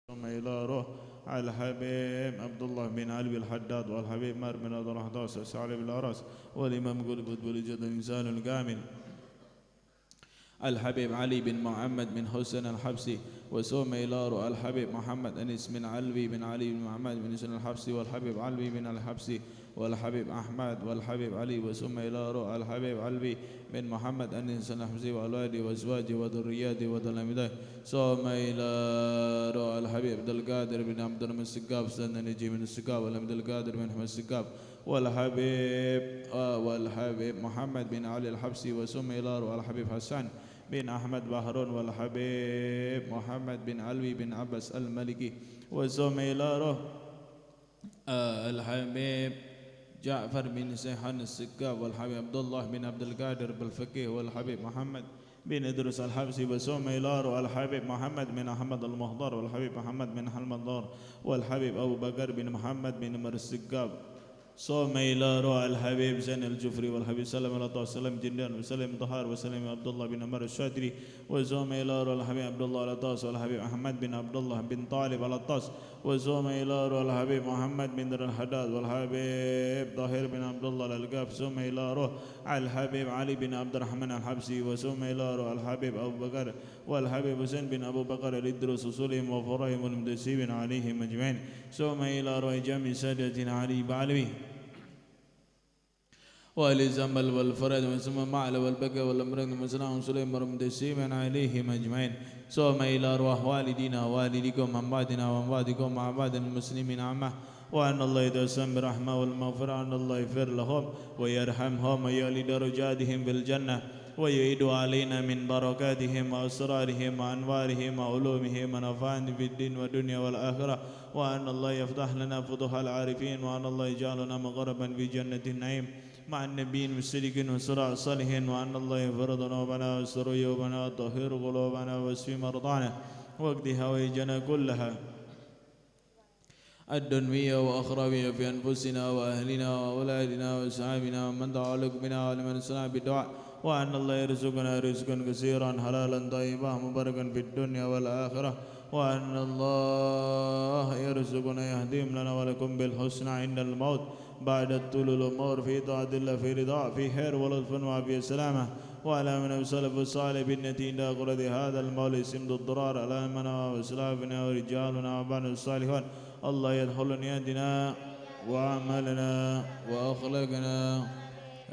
ثم إلى روح الحبيب عبد الله بن علي الحداد والحبيب مار بن عبد الحداث وسعد بن الأرس والإمام قلب الجد الإنسان الكامل الحبيب علي بن محمد بن حسين الحبسي وسوم إلى الحبيب محمد أنس بن علوي بن علي بن محمد بن حسين الحبسي والحبيب علوي بن الحبسي والحبيب أحمد والحبيب علي وسوم إلى الحبيب علوي بن محمد أنس الحبسي وأولاده وأزواجه وذرياته وتلاميذه سوم إلى الحبيب عبد القادر بن عبد الرحمن السقاف سنة نجي من السقاف والحمد القادر بن أحمد السقاف والحبيب محمد بن علي الحبسي وسوم إلى الحبيب حسن بن أحمد بحرون والحبيب محمد بن علوي بن عباس الملكي وسوم إلى الحبيب جعفر بن سيحان السقاف والحبيب عبد الله بن عبد القادر بالفقيه والحبيب محمد بن إدريس الحبسي وسوم إلى الحبيب محمد بن أحمد المهضر والحبيب محمد بن حلم الدار والحبيب أبو بكر بن محمد بن مر السقاف صوم إلى روح الحبيب زين الجفري والحبيب سلم الله وسلم جندان وسلم طهار وسلم عبد الله بن عمر الشادري وزوم إلى روح الحبيب عبد الله الطاس والحبيب أحمد بن عبد الله بن طالب الطاس وزوم إلى روح الحبيب محمد بن در الحداد والحبيب ظاهر بن عبد الله الألقاف زوم إلى روح الحبيب علي بن عبد الرحمن الحبسي وزوم إلى روح الحبيب أبو بكر والحبيب حسين بن أبو بكر الإدرس وسلم وفرهم المدسين عليهم أجمعين زوم إلى روح جميع سادة علي بعلوي والزمل والفرد وسمى معل والبقى والأمرد ومسلام وسليم ورمدسيم عليهم أجمعين ثم إلى أرواح والدينا ووالديكم أمواتنا وأمواتكم وأموات المسلمين عامة وأن الله يتوسم برحمة والمغفرة أن الله يغفر لهم ويرحمهم ويعلي درجاتهم في الجنة ويعيد علينا من بركاتهم وأسرارهم وأنوارهم وعلومهم ونفعنا في الدين والدنيا والآخرة وأن الله يفتح لنا فتوح العارفين وأن الله يجعلنا مغربا في جنة النعيم مع النبيين والصديقين والشهداء الصالحين وأن الله يغفر ذنوبنا ويستر عيوبنا ويطهر قلوبنا ويشفي مرضانا واقض حوائجنا كلها الدنيوية وأخروية في أنفسنا وأهلنا وأولادنا وأصحابنا ومن تعلق بنا ولمن سمع بالدعاء وأن الله يرزقنا رزقا كثيرا حلالا طيبا مباركا في الدنيا والآخرة وأن الله يرزقنا يهديهم لنا ولكم بالحسنى عند الموت بعد طول الأمور في طاعة الله في رضا في خير ولطف وعافية سلامة وعلى من السلف الصالح بالنتي عند قرد هذا المولى سمد الضرار على مننا وأسلافنا ورجالنا وبعد الصالحون الله يدخل نياتنا وأعمالنا وأخلاقنا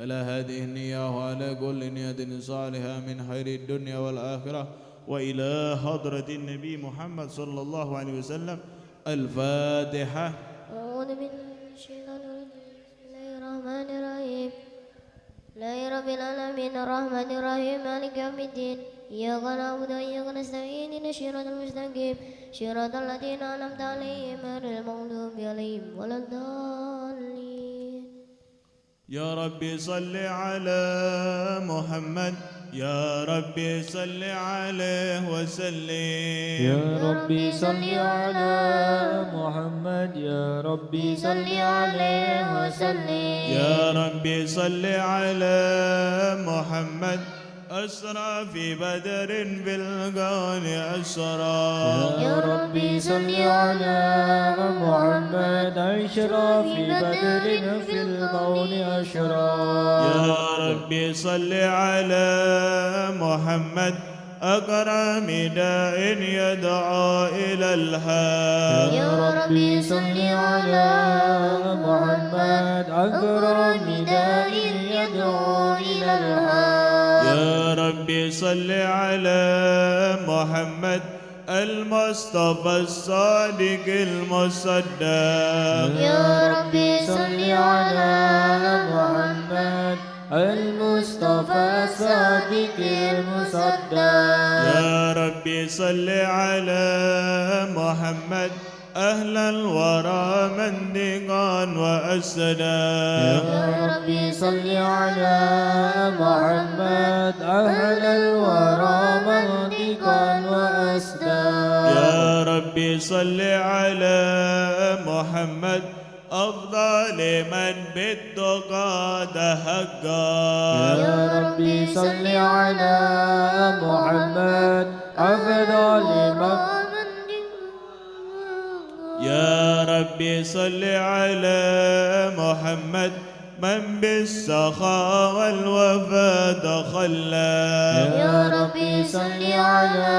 على هذه النية وعلى كل نية صالحة من خير الدنيا والآخرة وإلى حضرة النبي محمد صلى الله عليه وسلم الفاتحة. أعوذ بالله من الشيطان الرجيم بسم الله الرحمن الرحيم لله رب العالمين الرحمن الرحيم مالك يوم الدين إياك نعبد وإياك نستعين اهدنا الصراط المستقيم صراط الذين أنعمت عليهم غير المغضوب عليهم ولا الضالين. يا ربي صل على محمد يا ربي صل عليه وسلم يا ربي صل على محمد يا ربي صل عليه وسلم يا ربي صل على محمد أسرى في بدر بالقول أسرى يا ربي صل على محمد أشرى في بدر في الكون أشرى يا ربي صل على محمد أكرم داء يدعو إلى الحق يا ربي صل على محمد أكرم داء يدعو إلى الحق يا ربي صل على محمد المصطفى الصادق المصدق يا ربي صل على محمد المصطفى الصادق المصدق يا ربي صل على محمد أهل الورى منطقا وأسدا يا ربي صل على محمد أهل الورى منطقا وأسدا يا ربي صل على محمد أفضل من بالتقى تهجى يا ربي صل على محمد أفضل من يا ربي صل على محمد من بالسخاء والوفاء دخلنا. يا ربي صل على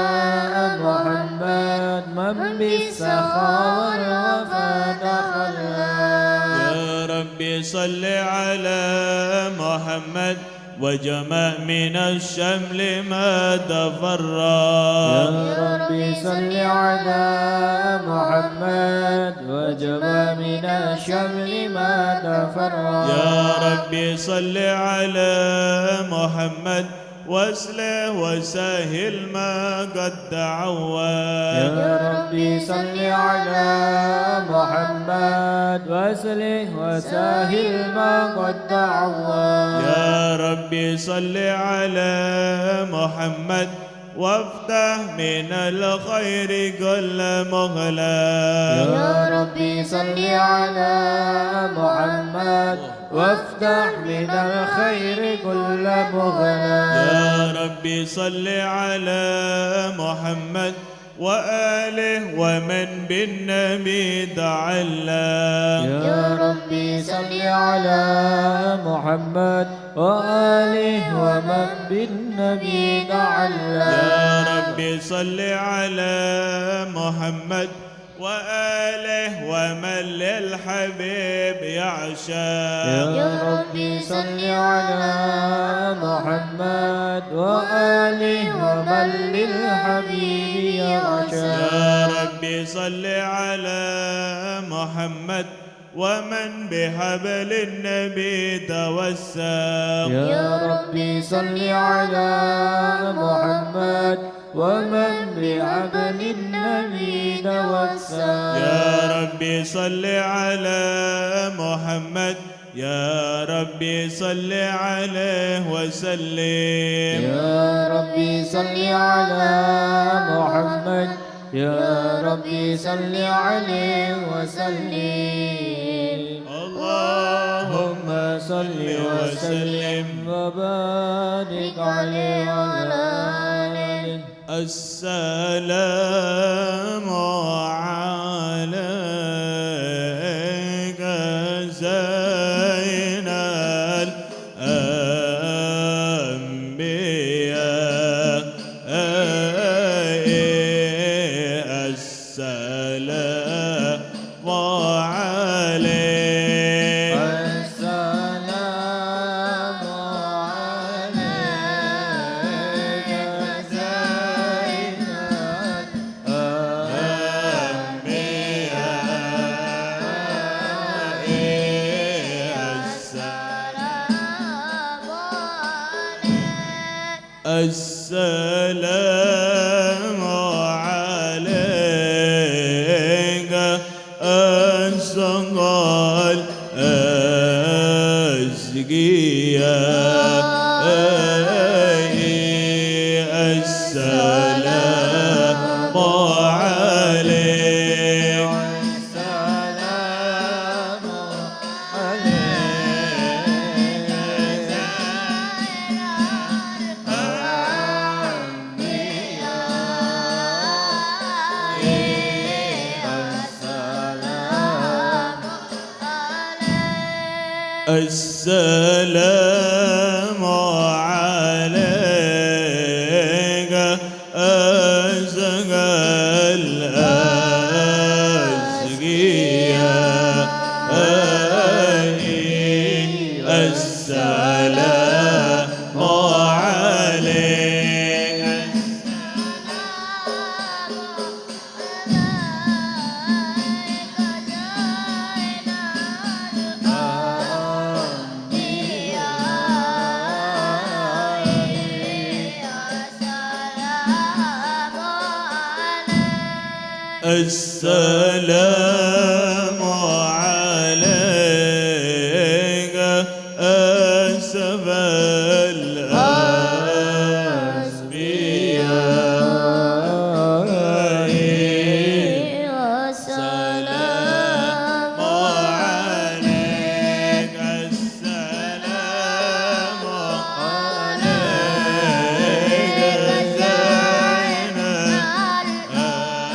محمد من بالسخاء والوفاء دخلنا. يا ربي صل على محمد وجمع من الشمل ما تفرق. يا ربي صل على محمد وجمع من الشمل ما تفرق. يا ربي صل على محمد واسله وسهل ما قد تعود. يا ربي صل على محمد واسله وسهل ما قد تعود. يا ربي صل على محمد وافتح من الخير كل مغلاق. يا ربي صل على محمد وافتح من الخير كل مغلاق. يا ربي صل على محمد وآله ومن بالنبي تعلق. يا ربي صل على محمد وآله ومن بالنبي تعلق. يا ربي صل على محمد وآله ومن للحبيب يعشق. يا ربي صل على محمد وآله ومن للحبيب يعشق. يا ربي صل على محمد ومن بحبل النبي توسق. يا ربي صل على محمد ومن بعدل النبي توسل. يا ربي صل على محمد يا ربي صل عليه وسلم. يا ربي صل على محمد يا ربي صل عليه وسلم. اللهم صل وسلم وبارك عليه وعلى آله. السلام عليك زين الأنبياء. السلام عليك. السلام عليك زين السلام عليك أشقى الأشقياء. السلام عليك. السلام السلام عليك أشقى الأشقياء. السلام عليك. السلام عليك أسف الأسبياء. السلام عليك. السلام عليك زين الأنبياء.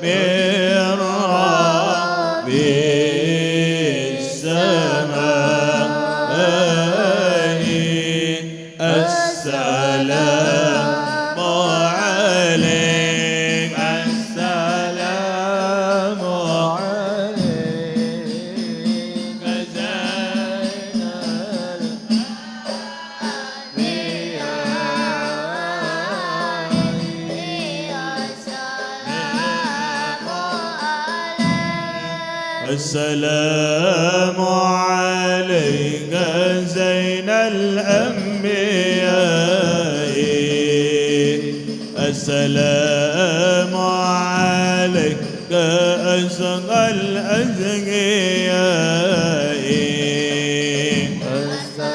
من رب السماء السلام عليك السلام عليك زين السلام عليك زين الأنبياء السلام عليك أزكى الأزكياء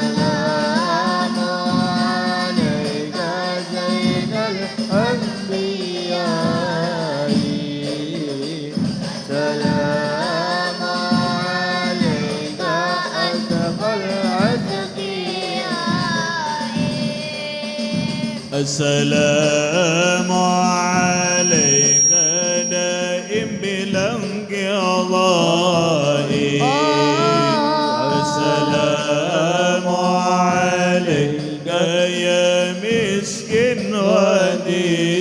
السلام عليك زين الأنبياء سلام عليك أزكى الأزكياء السلام عليك دائم بلا انقضاء السلام عليك يا مسكين وديمي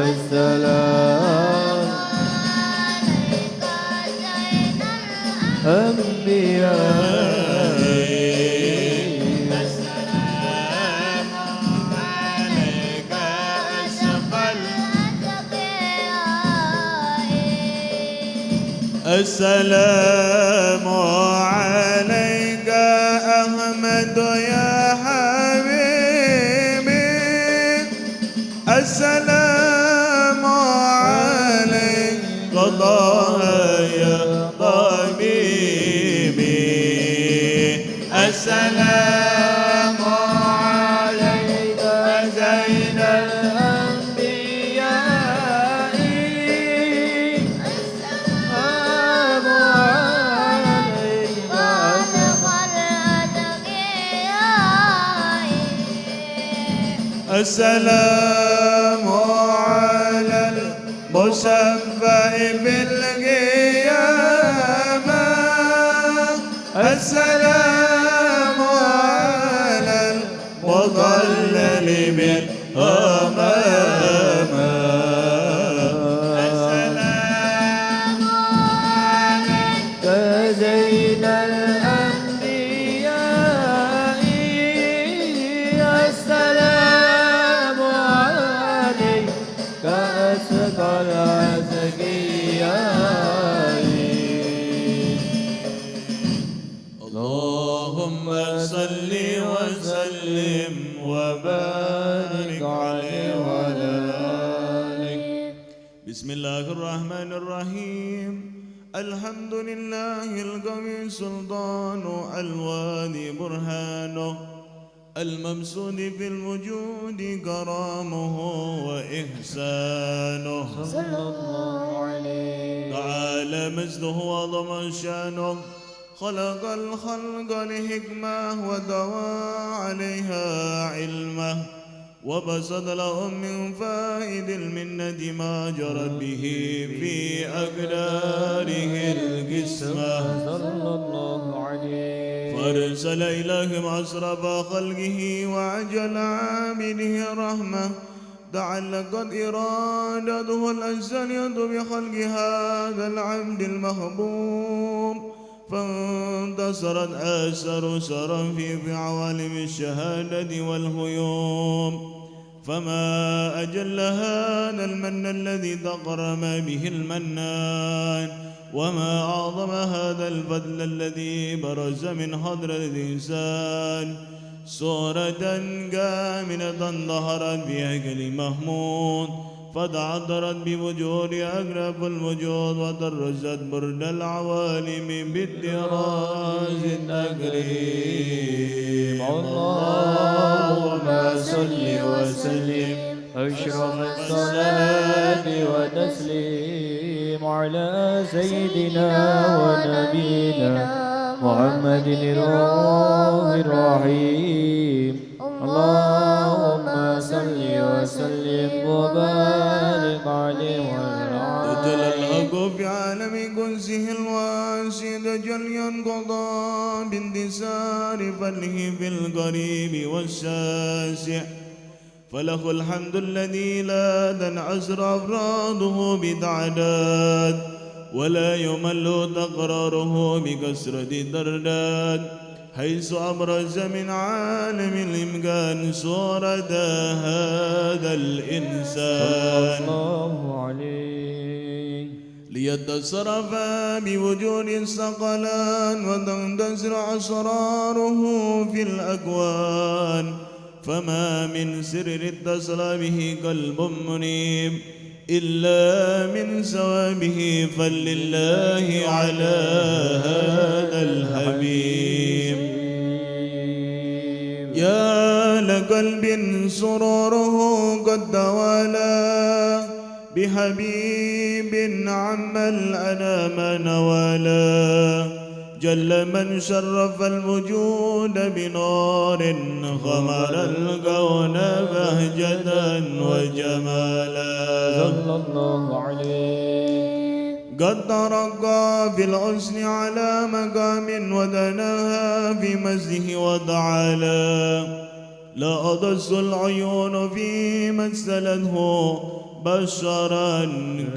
السلام أنبياء السلام عليك أشقى السلام عليك أحمد يا حبيبي السلام عليك طه يا طبيبي السلام عليك زين الأنبياء السلام عليك السلام على المشفع بالقيامة السلام على المضلل بالأمامة السلام عليك زين الأنبياء السلام عليك أزكى الأزكياء اللهم صل وسلم وبارك عليه وعلى آله. بسم الله الرحمن الرحيم الحمد لله القوي سلطان الوالي برهانه الممسود في الوجود كرامه وإحسانه صلى الله عليه تعالى مجده وعظم شانه خلق الخلق لحكمة ودوى عليها علمه وبسط لهم من فائد المنة ما جرت به في أقداره القسمة صلى الله عليه فأرسل إليهم أشرف خلقه وعجل عابده رحمة تعلقت إرادته الأزلية بخلق هذا العبد المحبوب فانتصرت آثار سرا في عوالم الشهادة والهيوم فما أجل هذا المن الذي تقرم به المنان وما أعظم هذا الفضل الذي برز من حضرة الإنسان صورة كاملة ظهرت بهيكل محمود فتعذرت بوجود أقرب الوجود وترزت برد العوالم بالطراز التكريم اللهم صل وسلم أشرف الصلاة والتسليم على سيدنا ونبينا محمد الروح الرحيم اللهم صل وسلم وبارك وبارك عليه وعلى تجلى آله الحق في عالم كنزه الواسع تجليا قضاء باندسار فضله في القريب والشاسع فله الحمد الذي لا تنعسر أفراده بتعداد ولا يمل تقراره بكسرة الدرداد حيث أبرز من عالم الإمكان صورة هذا الإنسان صلى الله عليه ليتصرف بوجود الثقلان وتندثر أسراره في الأكوان فما من سر اتصل به قلب منيب إلا من ثوابه فلله على هذا الحبيب يا لقلب سروره قد توالى بحبيب عم الأنام نوالا جل من شرف الوجود بنور غمر الكون بهجة وجمالا صلى الله عليه قد ترقى في الحسن على مقام ودناها في مزه وتعالى لا أضس العيون في مثلته بشرا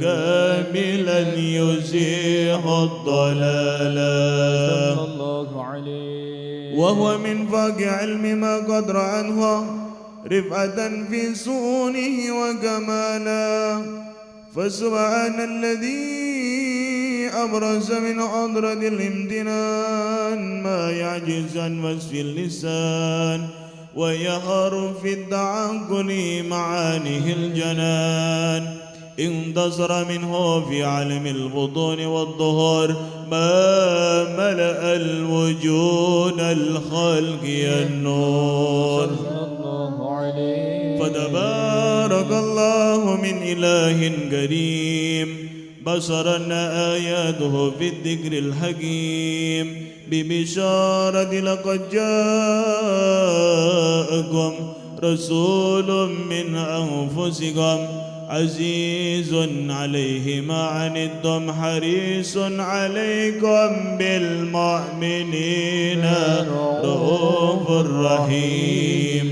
كاملا يزيح الضلالا صلى الله عليه وهو من فاق علم ما قدر عنه رفعة في سونه وكمالا فسبحان الذي أبرز من حضرة الامتنان ما يعجز عن وصف اللسان ويهر في التعقل معانيه الجنان انتصر منه في عالم البطون والظهور ما ملأ الوجود الخلق النور صلى الله عليه فتبارك الله من إله كريم بشرنا آياته في الذكر الحكيم ببشارة لقد جاءكم رسول من أنفسكم عزيز عليه ما عنتم حريص عليكم بالمؤمنين رؤوف رحيم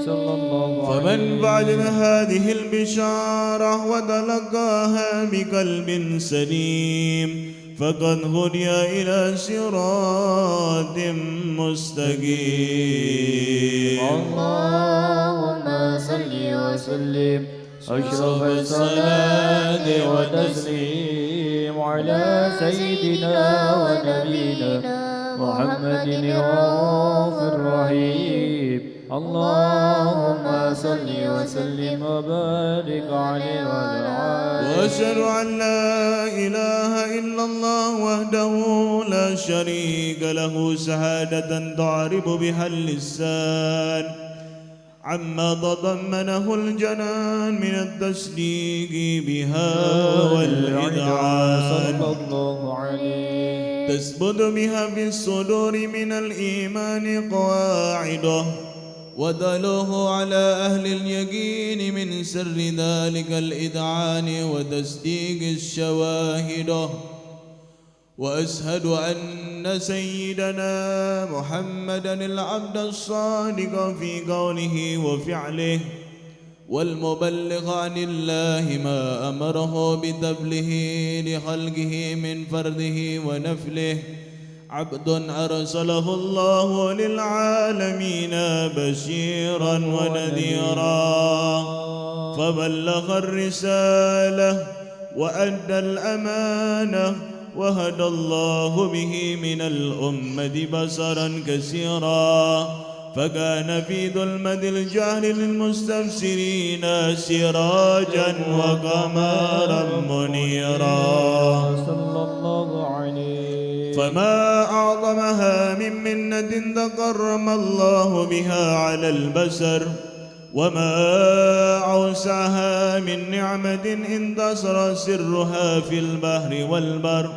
صلى الله عليه فمن بعد هذه البشارة وتلقاها بقلب سليم فقد هدي إلى صراط مستقيم اللهم صل وسلم أشرف الصلاة وتسليم على سيدنا ونبينا محمد الرؤوف الرحيم اللهم صل وسلم وبارك عليه وعلى آله وأشهد أن لا إله إلا الله وحده لا شريك له شهادة تعرب بها اللسان عما تضمنه الجنان من التصديق بها والإذعان صلى الله عليه تثبت بها في الصدور من الإيمان قواعده ودلوه على أهل اليقين من سر ذلك الإذعان وتصديق الشواهد وأشهد أن سيدنا محمدا العبد الصادق في قوله وفعله والمبلغ عن الله ما أمره بتبله لخلقه من فرده ونفله عبد أرسله الله للعالمين بشيرا ونذيرا فبلغ الرسالة وأدى الأمانة وهدى الله به من الأمة بصرا كثيرا فكان في ظلمة الجهل للمستبصرين سراجا وقمرا منيرا صلى الله عليه فما أعظمها من منة تكرم الله بها على البشر وما أوسعها من نعمة انتصر سرها في البحر والبر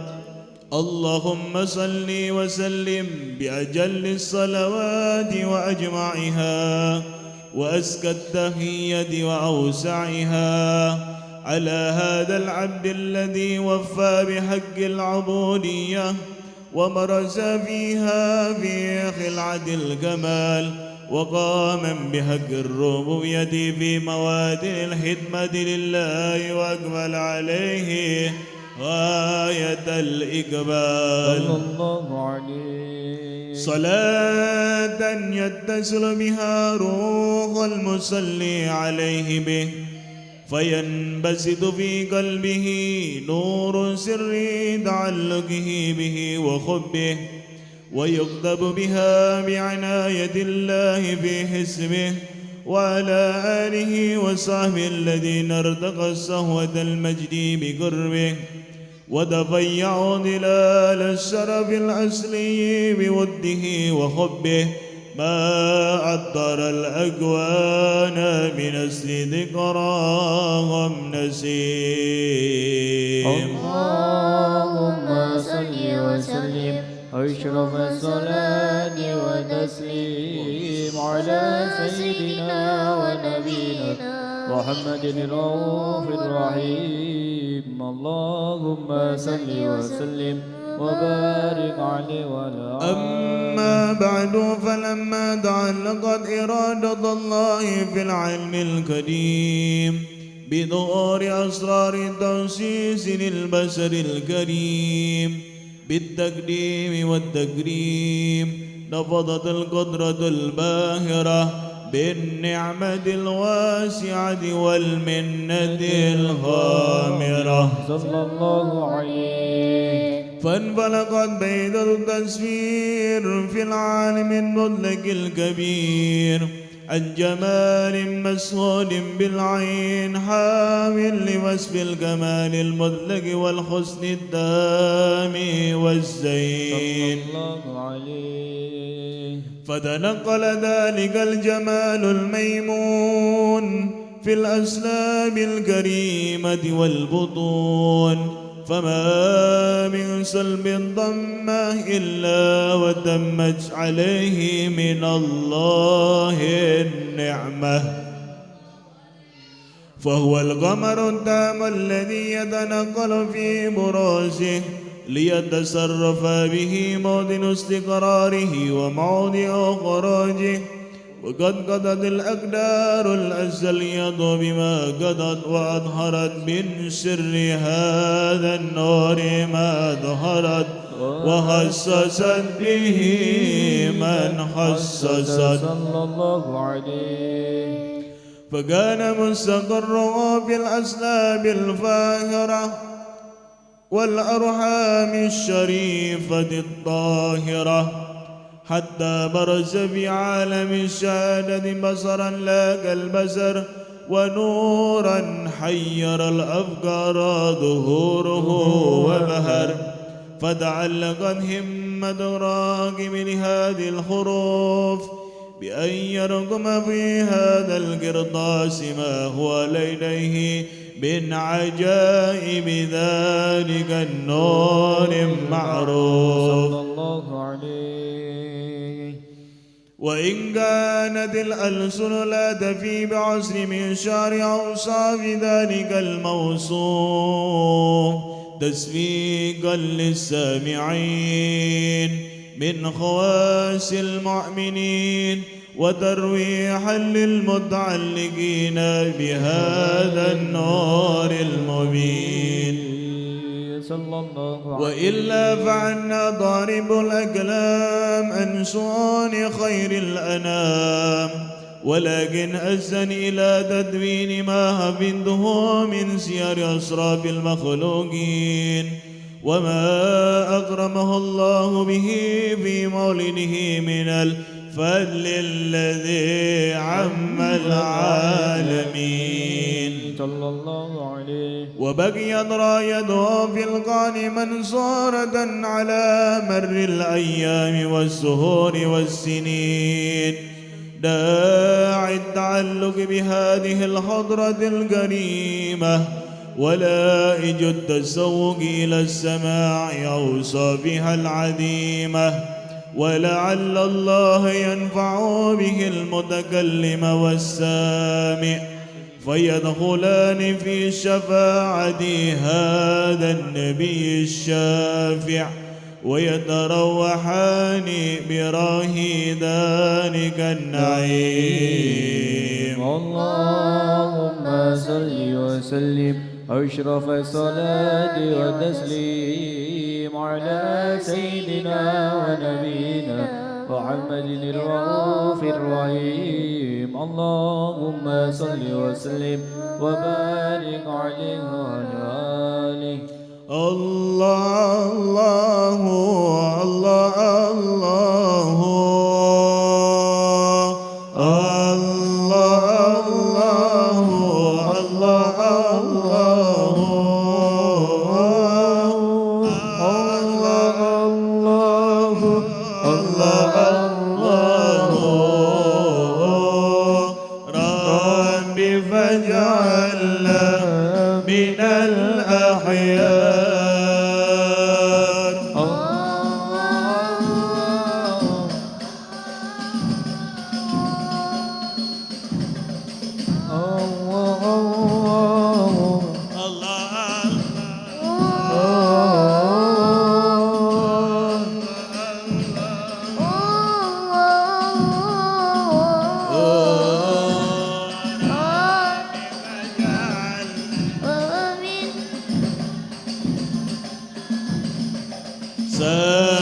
اللهم صل وسلم بأجل الصلوات وأجمعها وأزكى التحية وأوسعها على هذا العبد الذي وفى بحق العبودية ومرس فيها في خلعة الكمال وقام بحق الربوبية في مواد الخدمة لله وأكمل عليه غاية الإقبال. صلى الله عليه. صلاة يتصل بها روح المصلي عليه به فينبسط في قلبه نور سر تعلقه به وحبه ويكتب بها بعناية الله في حسبه وعلى آله وصحبه الذين ارتقى الصهوة المجد بقربه وتفيعوا ظلال الشرف الأصلي بوده وحبه ما عطر الأكوان من أسل ذكراهم نسيم. اللهم صل وسلم أشرف الصلاة والتسليم على سيدنا ونبينا محمد الرؤوف الرحيم. اللهم صل وسلم وبارك عليه وعلى آله. أما بعد فلما تعلقت إرادة الله في العلم الكريم بظهور أسرار تأسيس للبشر الكريم بالتقديم والتكريم نفضت القدرة الباهرة بالنعمة الواسعة والمنة الغامرة صلى الله عليه. فانفلقت بيض التصوير في العالم المطلق الكبير عن جمال مسهود بالعين حامل لوصف الكمال المطلق والحسن التام والزين صلى الله عليه. فتنقل ذلك الجمال الميمون في الأسلاب الكريمة والبطون فما من سلب ضمه إلا وتمت عليه من الله النعمة فهو القمر التام الذي يتنقل في براسه ليتصرف به موطن استقراره وموضع خروجه وقد قضت الأقدار الأزلية بما قضت وأظهرت من سر هذا النور ما ظهرت وخصصت به من خصصت صلى الله عليه. فكان مستقره في الأسلاب الفاهرة والأرحام الشريفة الطاهرة حتى برز في عالم الشهادة بصرا لا كالبصر ونورا حير الأفكار ظهوره وبهر فتعلقت همة راقب لهذه الحروف بأن يرقم في هذا القرطاس ما هو لديه من عجائب ذلك النور معروف صلى الله عليه. وإن كانت الألسن لا تفي بعسر من شعر أوصاف ذلك الموصوف تسويقا للسامعين من خواص المؤمنين وترويحا للمتعلقين بهذا النور المبين صلى الله عليه. وإلا فعنا ضارب الأقلام عن شؤون خير الأنام ولكن أحسن إلى تدوين ما حفظه من سير أشراف المخلوقين وما أكرمه الله به في مولده من الفضل الذي عم العالمين صلى الله عليه. وبقيت رايته في القان منصورة على مر الأيام والسهور والسنين داعي التعلق بهذه الحضرة الكريمة ولائج التسوق إلى السماع أوصافها العديمة ولعل الله ينفع به المتكلم والسامع فيدخلان في شفاعة هذا النبي الشافع ويتروحان براهي ذلك النعيم. اللهم صل وسلم أشرف الصلاة والتسليم على سيدنا ونبينا محمد الرؤوف الرحيم. اللهم صل وسلم وبارك عليه وعلى آله. الله الله الله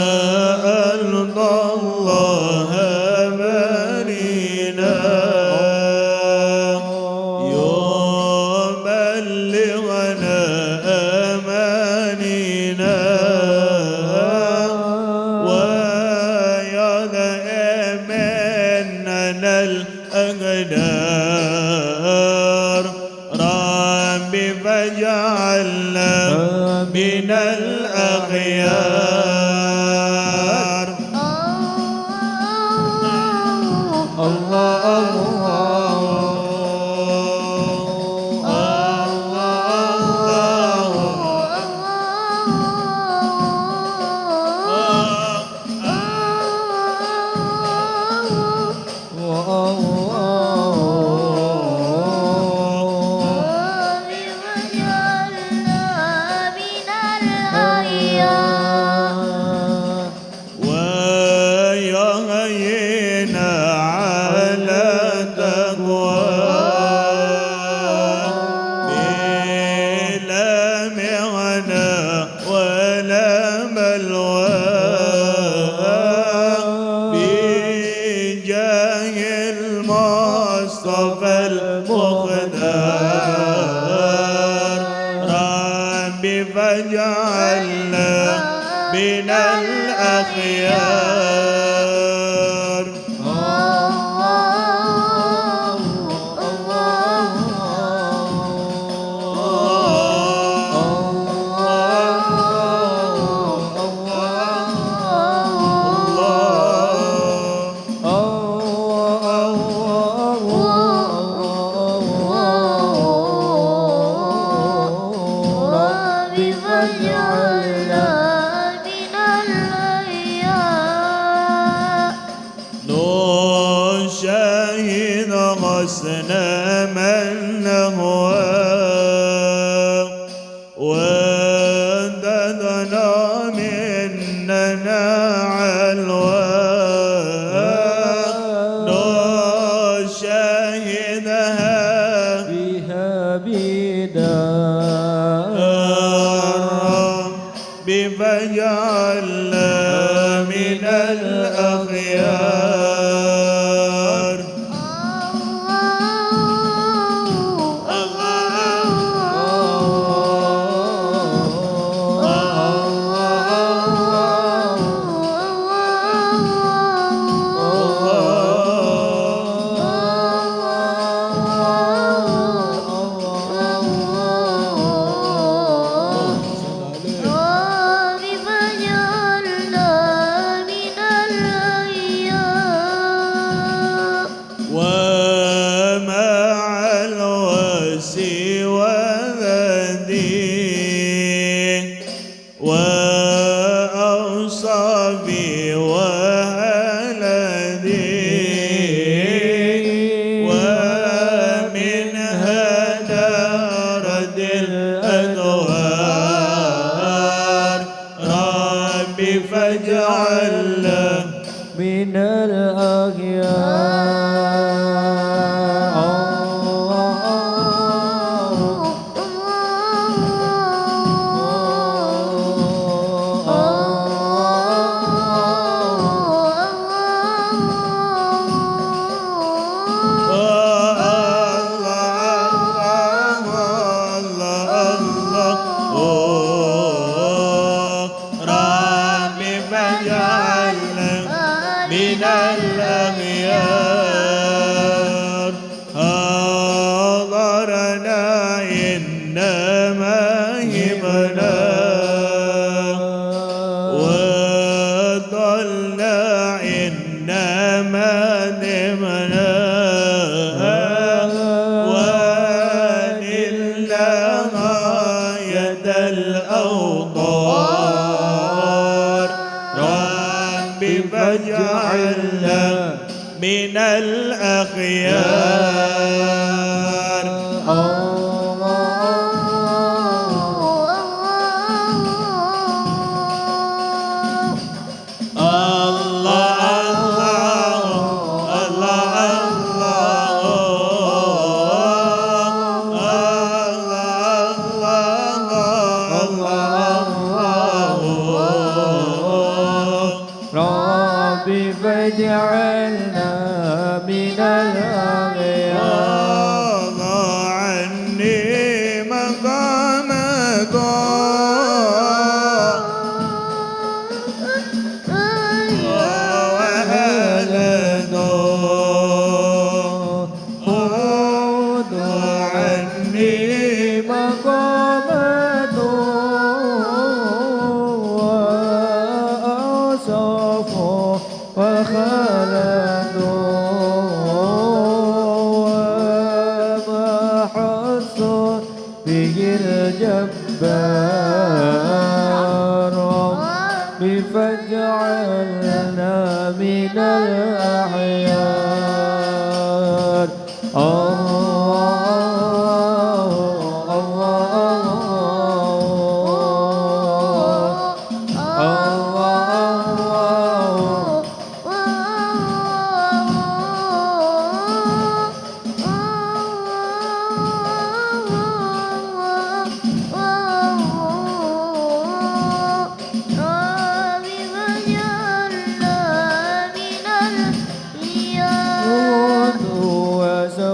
سألت الله مرينا يبلغنا أمانينا ويدأمننا الأقدار رب فاجعلنا من الأخيار. فاجعلنا من الأخيار. غسنا من نهوى وددنا مننا علوى نشاهدها بها بدار رب فاجعلنا من الأخيار. وأوصابي وهلدي ومنها ملاهبنا وضلنا إنما نمنا ونلنا غاية الأوطار ربي فاجعلنا من الأخيار فاجعلنا من الأغيار وضع عني مقامك وهلنا خذ عني مقامك وأوصافه وخلدوا وما حس به الجبار ربي فاجعلنا من الأحيار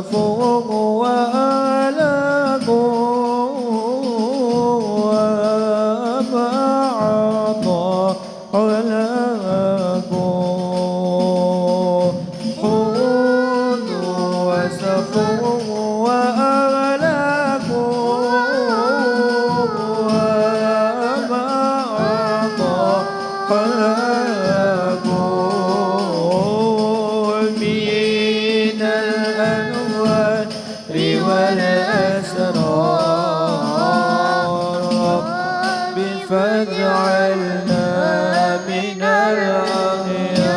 فوق وألقوا وما عطى علقوا خذوا وسفوا وألقوا وما عطى علقوا من الأنوار والأسرار فاجعلنا من الأخيار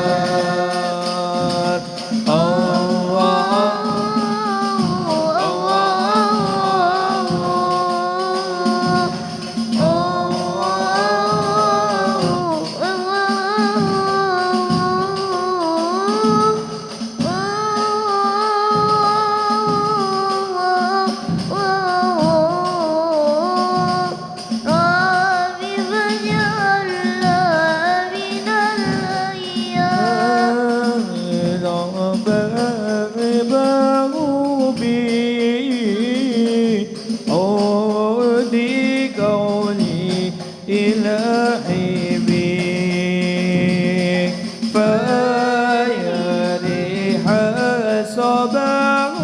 إلهي بك فيا ريح صباه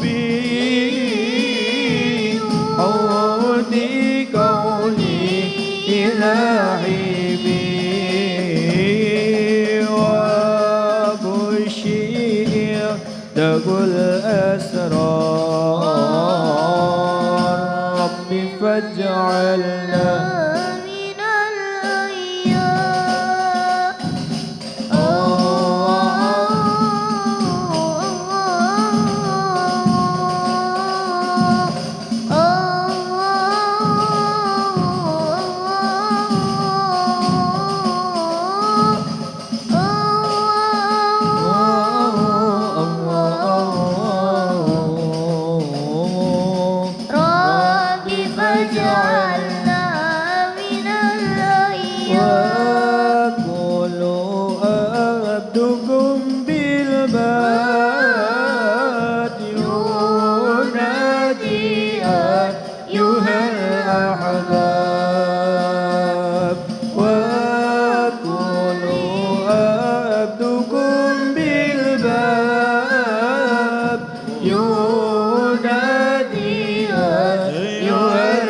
بي عودي قولي إلهي بي وبشير تقول أسرار ربي فاجعلنا ينادي أيها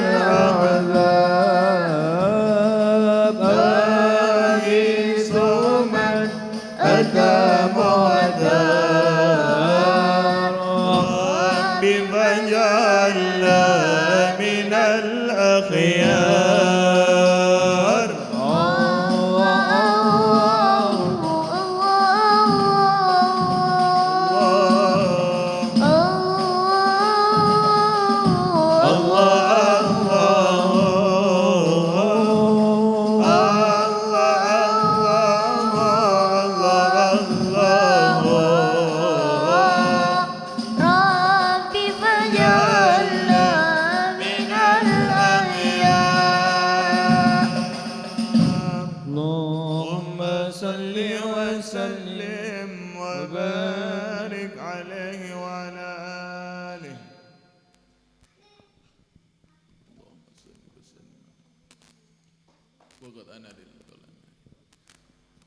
الأخيار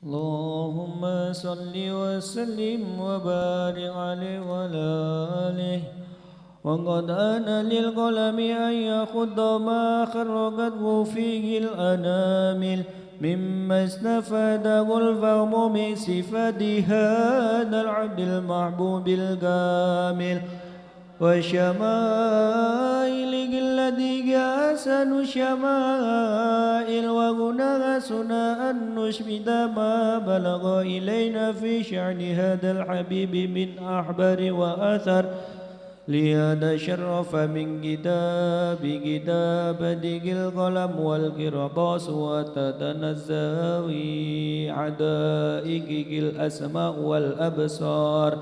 اللهم صل وسلم وبارك عليه وعلى آله وقد آن للقلم أن يخض ما خرجته فيه الأنامل مما استفاده الفهم من صفات هذا العبد المحبوب الكامل وشمائله التي أحسن شمائل وهنا سنا أن نشبد ما بلغ إلينا في شأن هذا الحبيب من أحبار وأثر لهذا شرف من كتابة القلم والقرطاس وتتنزه عدائقه الأسماء والأبصار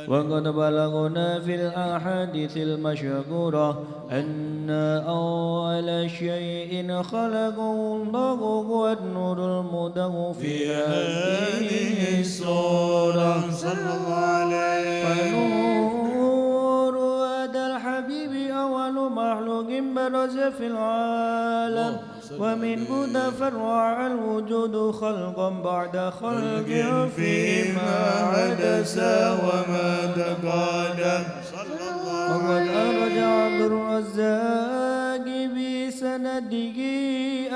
وقد بلغنا في الأحاديث المشهورة أن أول شيء خلقه الله هو النور المدغ في هذه السورة صلى الله عليه فنور هذا الحبيب أول مخلوق برز في العالم ومنه تفرع الوجود خلقا بعد خلق فيما حدث وما تقادم وقد أخرج عبد الرزاق بسنده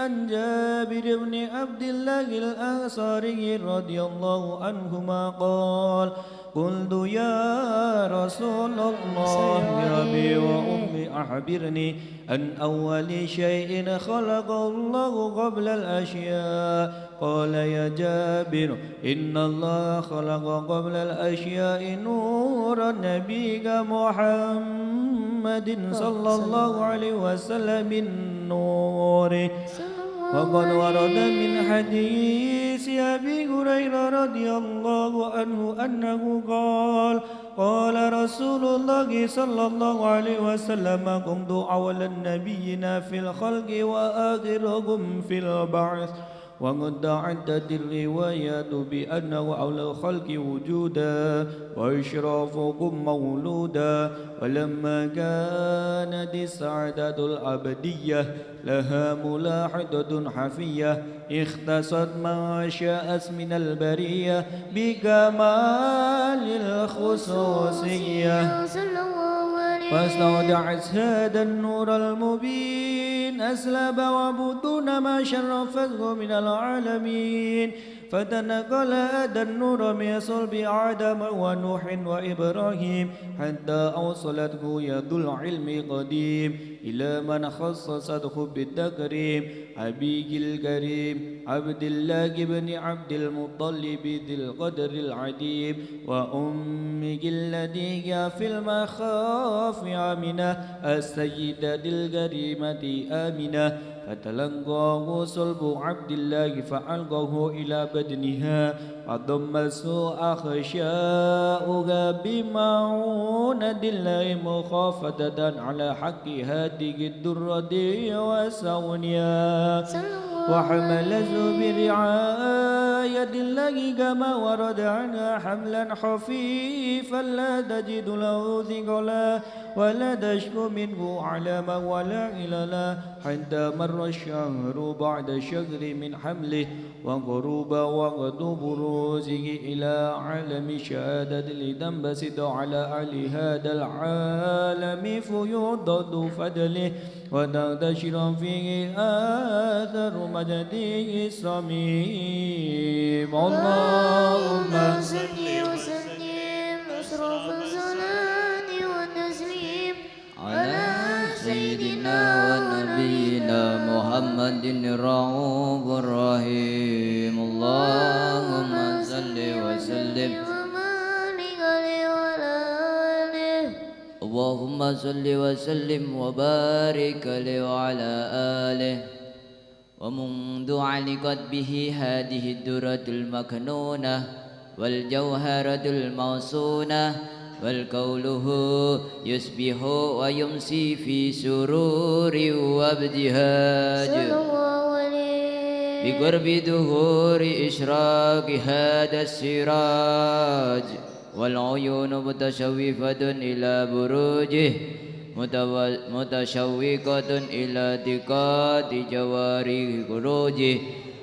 عن جابر بن عبد الله الأنصاري رضي الله عنهما قال قلت يا رسول الله بأبي وأمي أخبرني عن أول شيء خلق الله قبل الأشياء قال يا جابر إن الله خلق قبل الأشياء نور نبيك محمد صلى الله عليه وسلم النور وقد ورد من حديث أبي هريرة رضي الله عنه أنه قال رسول الله صلى الله عليه وسلم كنت أول النبيين في الخلق وآخرهم في البعث وقد عدت الروايات بأنه أولى الخلق وجودا وإشرافكم مولودا ولما كانت السعادة الأبدية لها ملاحظة حفية اختصت ما شاءت من البرية بكمال الخصوصية فاستودعت هذا النور المبين أسلب وبطون ما شرفته من العالمين فتنقل هذا النور من صلب آدم ونوح وإبراهيم حتى أوصلته يد العلم القديم إلى من خصصته بالتكريم أبيه الكريم عبد الله بن عبد المطلب ذي القدر العديم وأمه التي في المخاف آمنة السيدة الكريمة آمنة فتلقاه صلب عبد الله فألقاه إلى بدنها فضمته أخشاؤها بمعونة الله مخافة على حق هذه الدرة وسونها وحملته برعاية الله كما ورد عنها حملا خفيفا لا تجد له ثقلا ولا تشكو منه علما ولا عللا حتى مر الشهر بعد شهر من حمله وغروب وقت بروزه إلى عالم شهادة لتنبسط على أهل هذا العالم فيضاد فضله وتنتشر فيه آثار مجده الصميم اللهم صل وسلم أشرف الصلاة والتسليم على سيدنا ونبينا محمد الرؤوف الرحيم اللهم صل وسلم اللهم صل وسلم وبارك عليه وعلى آله ومنذ علقت به هذه الدرة المكنونة والجوهرة الموصونة والقوله يصبح ويمسي في سرور وابتهاج بقرب ظهور إشراق هذا السراج والعيون متشوفة إلى بروجه متشوقة إلى دقات جوارح خروجه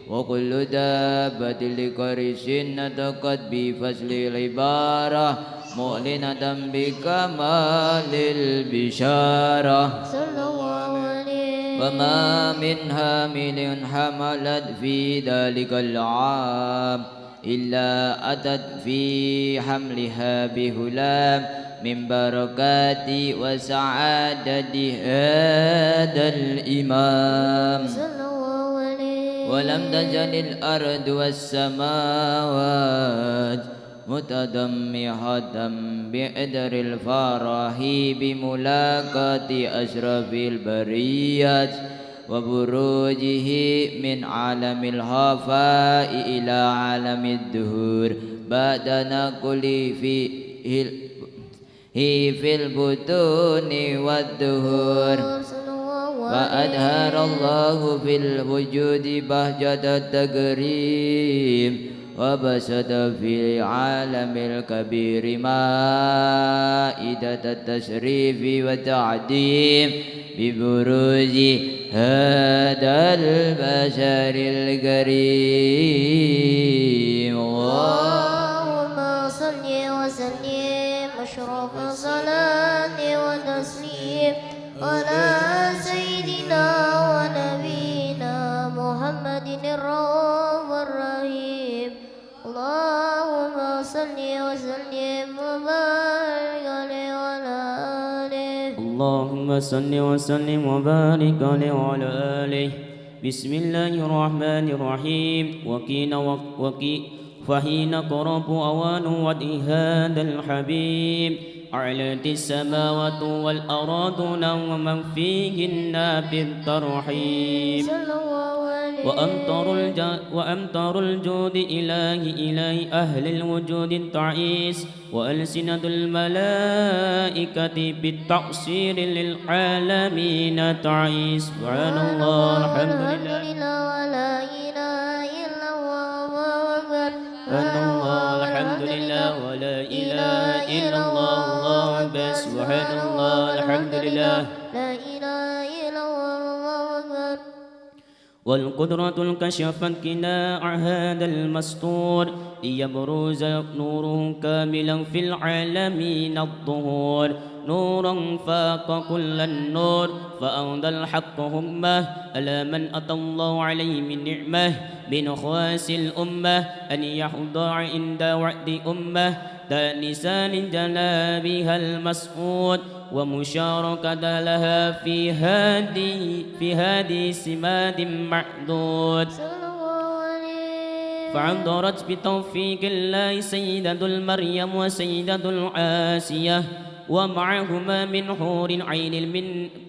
وكل دابة لقرش نطقت بفصل العبارة معلنة بكمال البشارة وما من حامل حملت في ذلك العام إلا أتت في حملها بهلام من بركات وسعادة هذا الإمام ولم تزل الأرض والسماوات متضمحة بقدر الفرح بملاقاة أشرف البريات وبروجه من عالم الخفاء إلى عالم الدهور بعد نقل في البطون والدهور وأظهر الله في الوجود بهجة التكريم وبسط في عالم الكبير مائدة التشريف والتعظيم ببروز هذا البشر الكريم اللهم صل وسلم أشرف صلاة وتسليم على سيدنا ونبينا محمد الرؤوف الرحيم اللهم صل وسلم وبارك عليه وعلى آله اللهم صل وسلم وبارك عليه وعلى آله بسم الله الرحمن الرحيم فحين قرب أوان وضع هذا الحبيب أعلت السماوات والأراضون ومن فيهن بالترحيب وأمطر الجود إلهي أهل الوجود التعيس وألسنة الملائكة بالتقصير للعالمين تعيس سبحان الله الحمد لله ولا إله إلا الله سبحان الله الحمد لله ولا إله إلا الله الله أكبر سبحان الله الحمد لله لا إله إلا الله أكبر والقدرة الكشفت كناع هذا المستور ليبرز نوره كاملا في العالمين الظهور نورا فاق كل النور فأمضى الحق همه ألا من أتى الله عليه من نعمه بنخواس الأمة أن يحضر عند وعد أمه لسان جنابها المسعود ومشاركة لها في هذه سماد معدود فعذرت بتوفيق الله سيدة المريم وسيدة العاسية ومعهما من حور عين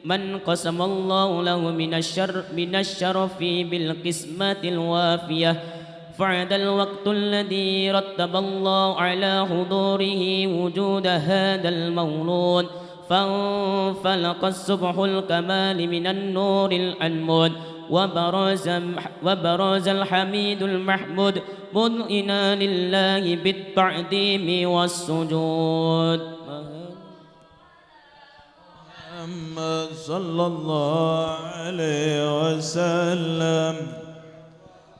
من قسم الله له من الشرف بالقسمة الوافية فعد الوقت الذي رتب الله على حضوره وجود هذا المولود فانفلق الصبح الكمال من النور الأنمود وبرز الحميد المحمود مذعنا لله بالتعظيم والسجود محمد صلى الله عليه وسلم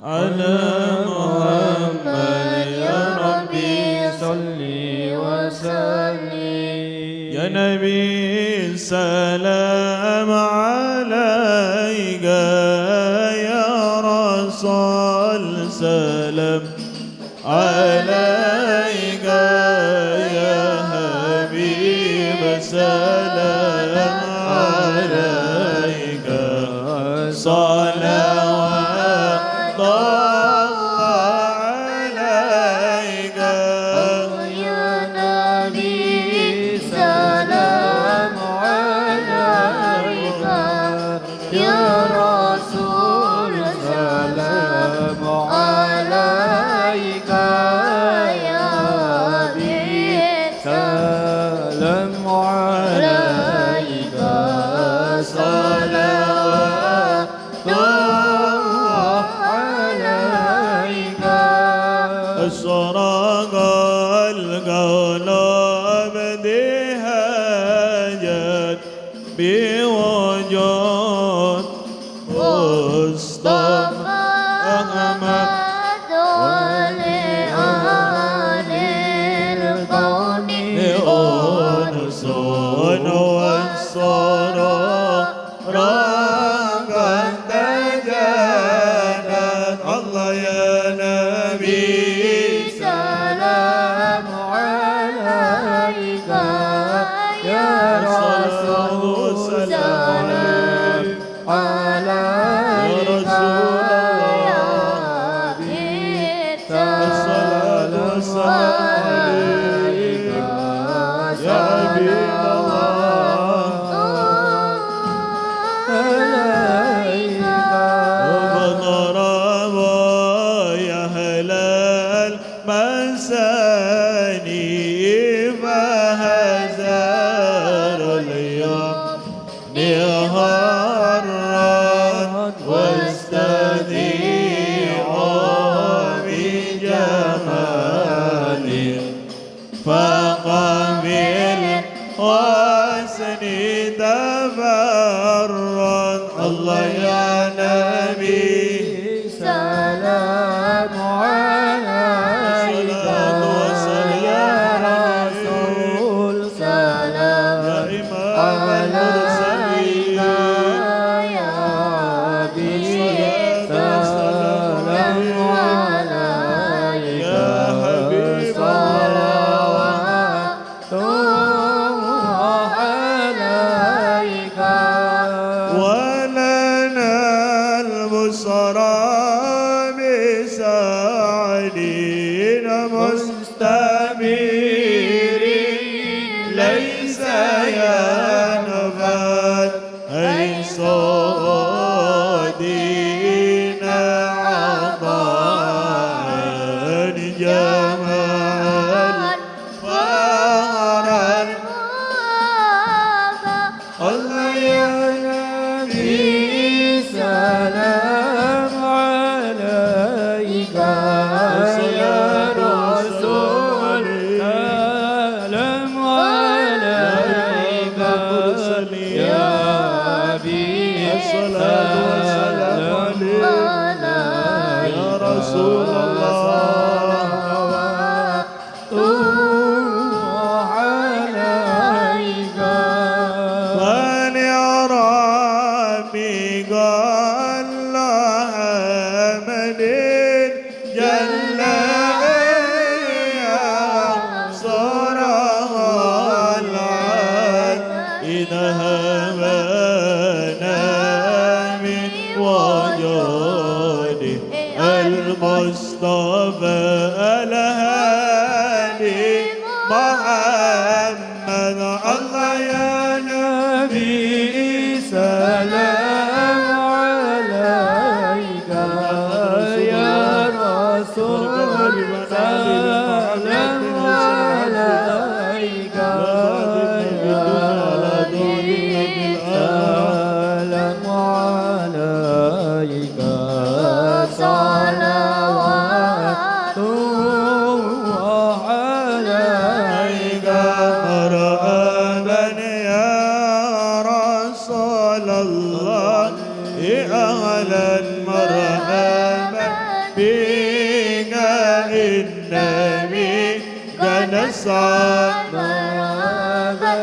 على محمد يا ربي صل وسلم يا نبي سلام عليك يا رسول سلام عليك يا حبيب سلام عليك يا رسول سلام عليك يا حبيب سلام عليك صلوات الله عليك الصراغ القلب دهجت بوجود مصطفى أحمد ولأهل الكون أنس والسرور قد تجدد الله يا نبي سلام عليك يا رسول سلام عليك يا حبيب سلام عليك يا حبيب وضرب يا أهل المساني فهزار اليوم نهارا واستذيعوا بجمال فقبل واسند تفرد الله يا نبي سلام عليك يا رسول سلام عليك يا حبيب سلام عليك يا حبيب صلوات الله عليك ولنا البصرى بسعدين مستميرين ليس ينفد أي صادين عطاء جمال فارا الله يا نبي سلام عليك يا رسول سلام عليك يا حبيب سلام عليك يا رسول الله عليك من يرامي قال الله مدين جل صرها العاد إذا همنا من وجوده المصطفى الهادي محمد الله يا نبي سلام عليك يا رسول سلام عليك يا حبيب سلام عليك صلوات الله عليك مرحبا يا رسول الله أهلا مرحبا بك النبي قد نسعد مرحبا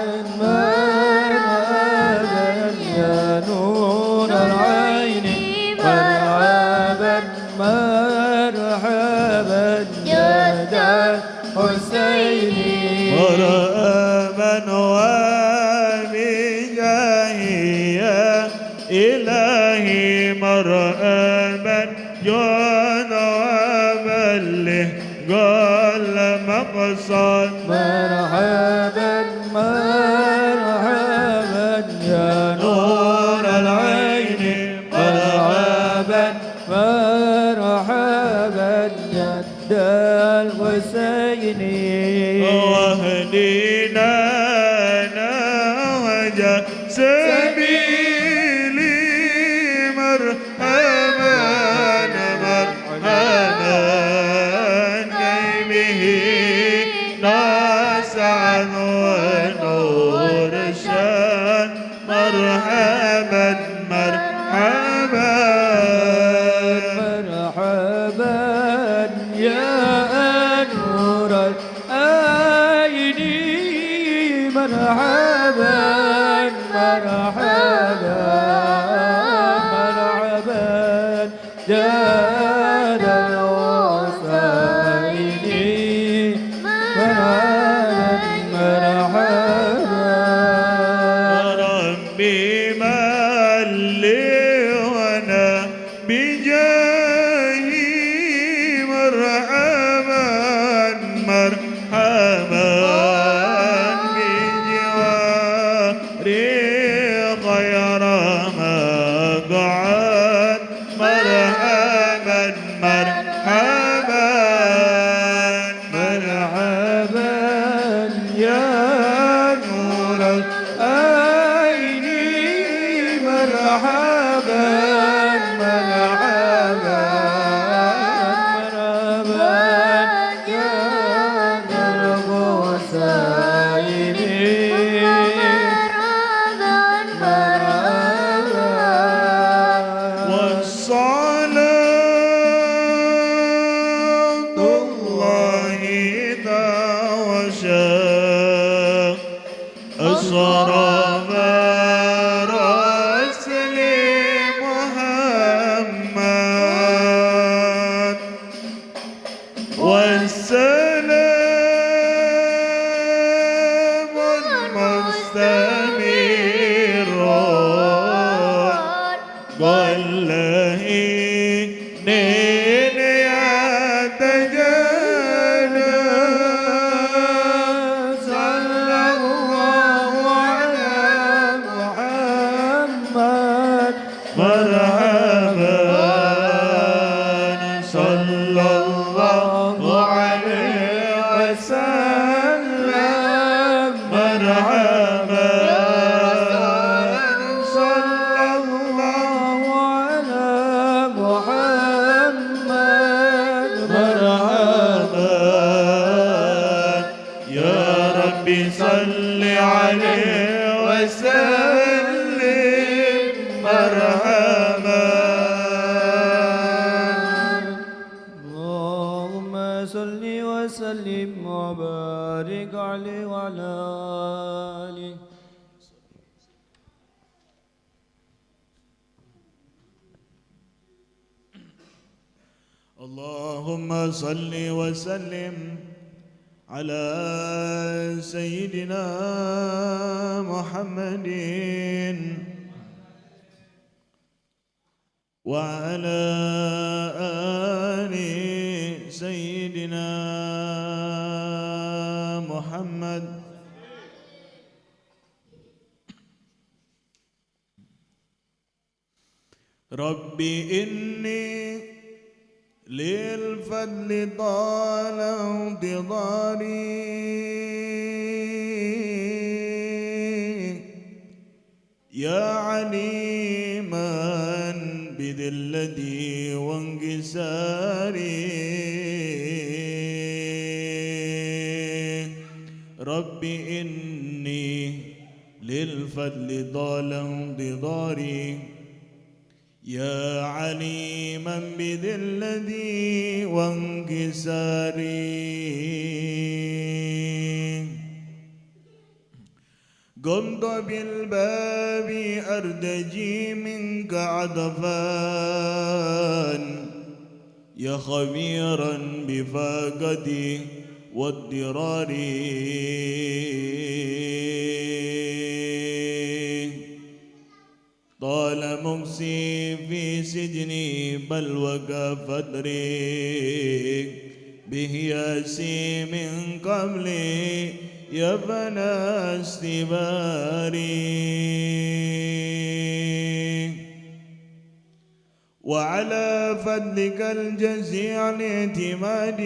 مرحبا يا نور العين مرحبا مرحبا يا دار حسيني مرحبا وبجاهي يا إلهي مرحبا جود وبله قال مقصد مرحبا مرحبا يا نور نور العين الحسين واهدنا نهج سبيلي مرحبا مرحبا كي به نسعد ونور الشان مرحبا مرحبا مرحبا يا نور العين مرحبا مرحبا مرحبا جاد الوصائين مرحبا ربي من لي وانا بجاهي مرحبا مرحبا بجواري خير مقعد مرحبا مرحبا مرحبا يا نور العين مرحبا مرحبا مرحبا يا درب وسائلي والصلاة الله توشى أسرى برسل محمد والسلام المستمر والله نين يتجلى صلى الله على محمد مرحبا صلى الله عليه وسلم مرحبا صلى الله على محمد مرحبا يا ربي صل عليه وسلم مرحبا اللهم صل وسلم وبارك عليه وعلى آله اللهم صل وسلم على سيدنا محمد وعلى آل سيدنا محمد ربي إني للفضل طال انتظاري يا عليما بذلتي وانكساري ربي إني للفضل طال انتظاري يا عليما بذلتي وانكساري قمت بالباب أرتجي منك عطفان يا خبيرا بفاقتي واضطراري طال مكسي في سجني بل وقى فتري بهياسي من قبلي يا بنى استباري وعلى فضلك الجزيع الاعتماد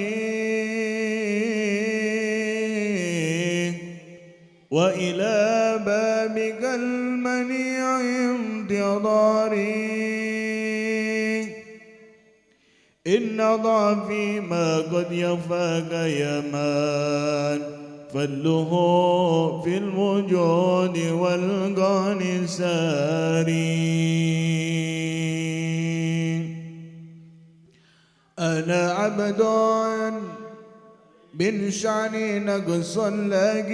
وإلى بابك المنيع انتظاري إن ضعفي ما قد يفاك يا من فضله في الوجود والغني ساري أنا عبد من شعني نقص لكن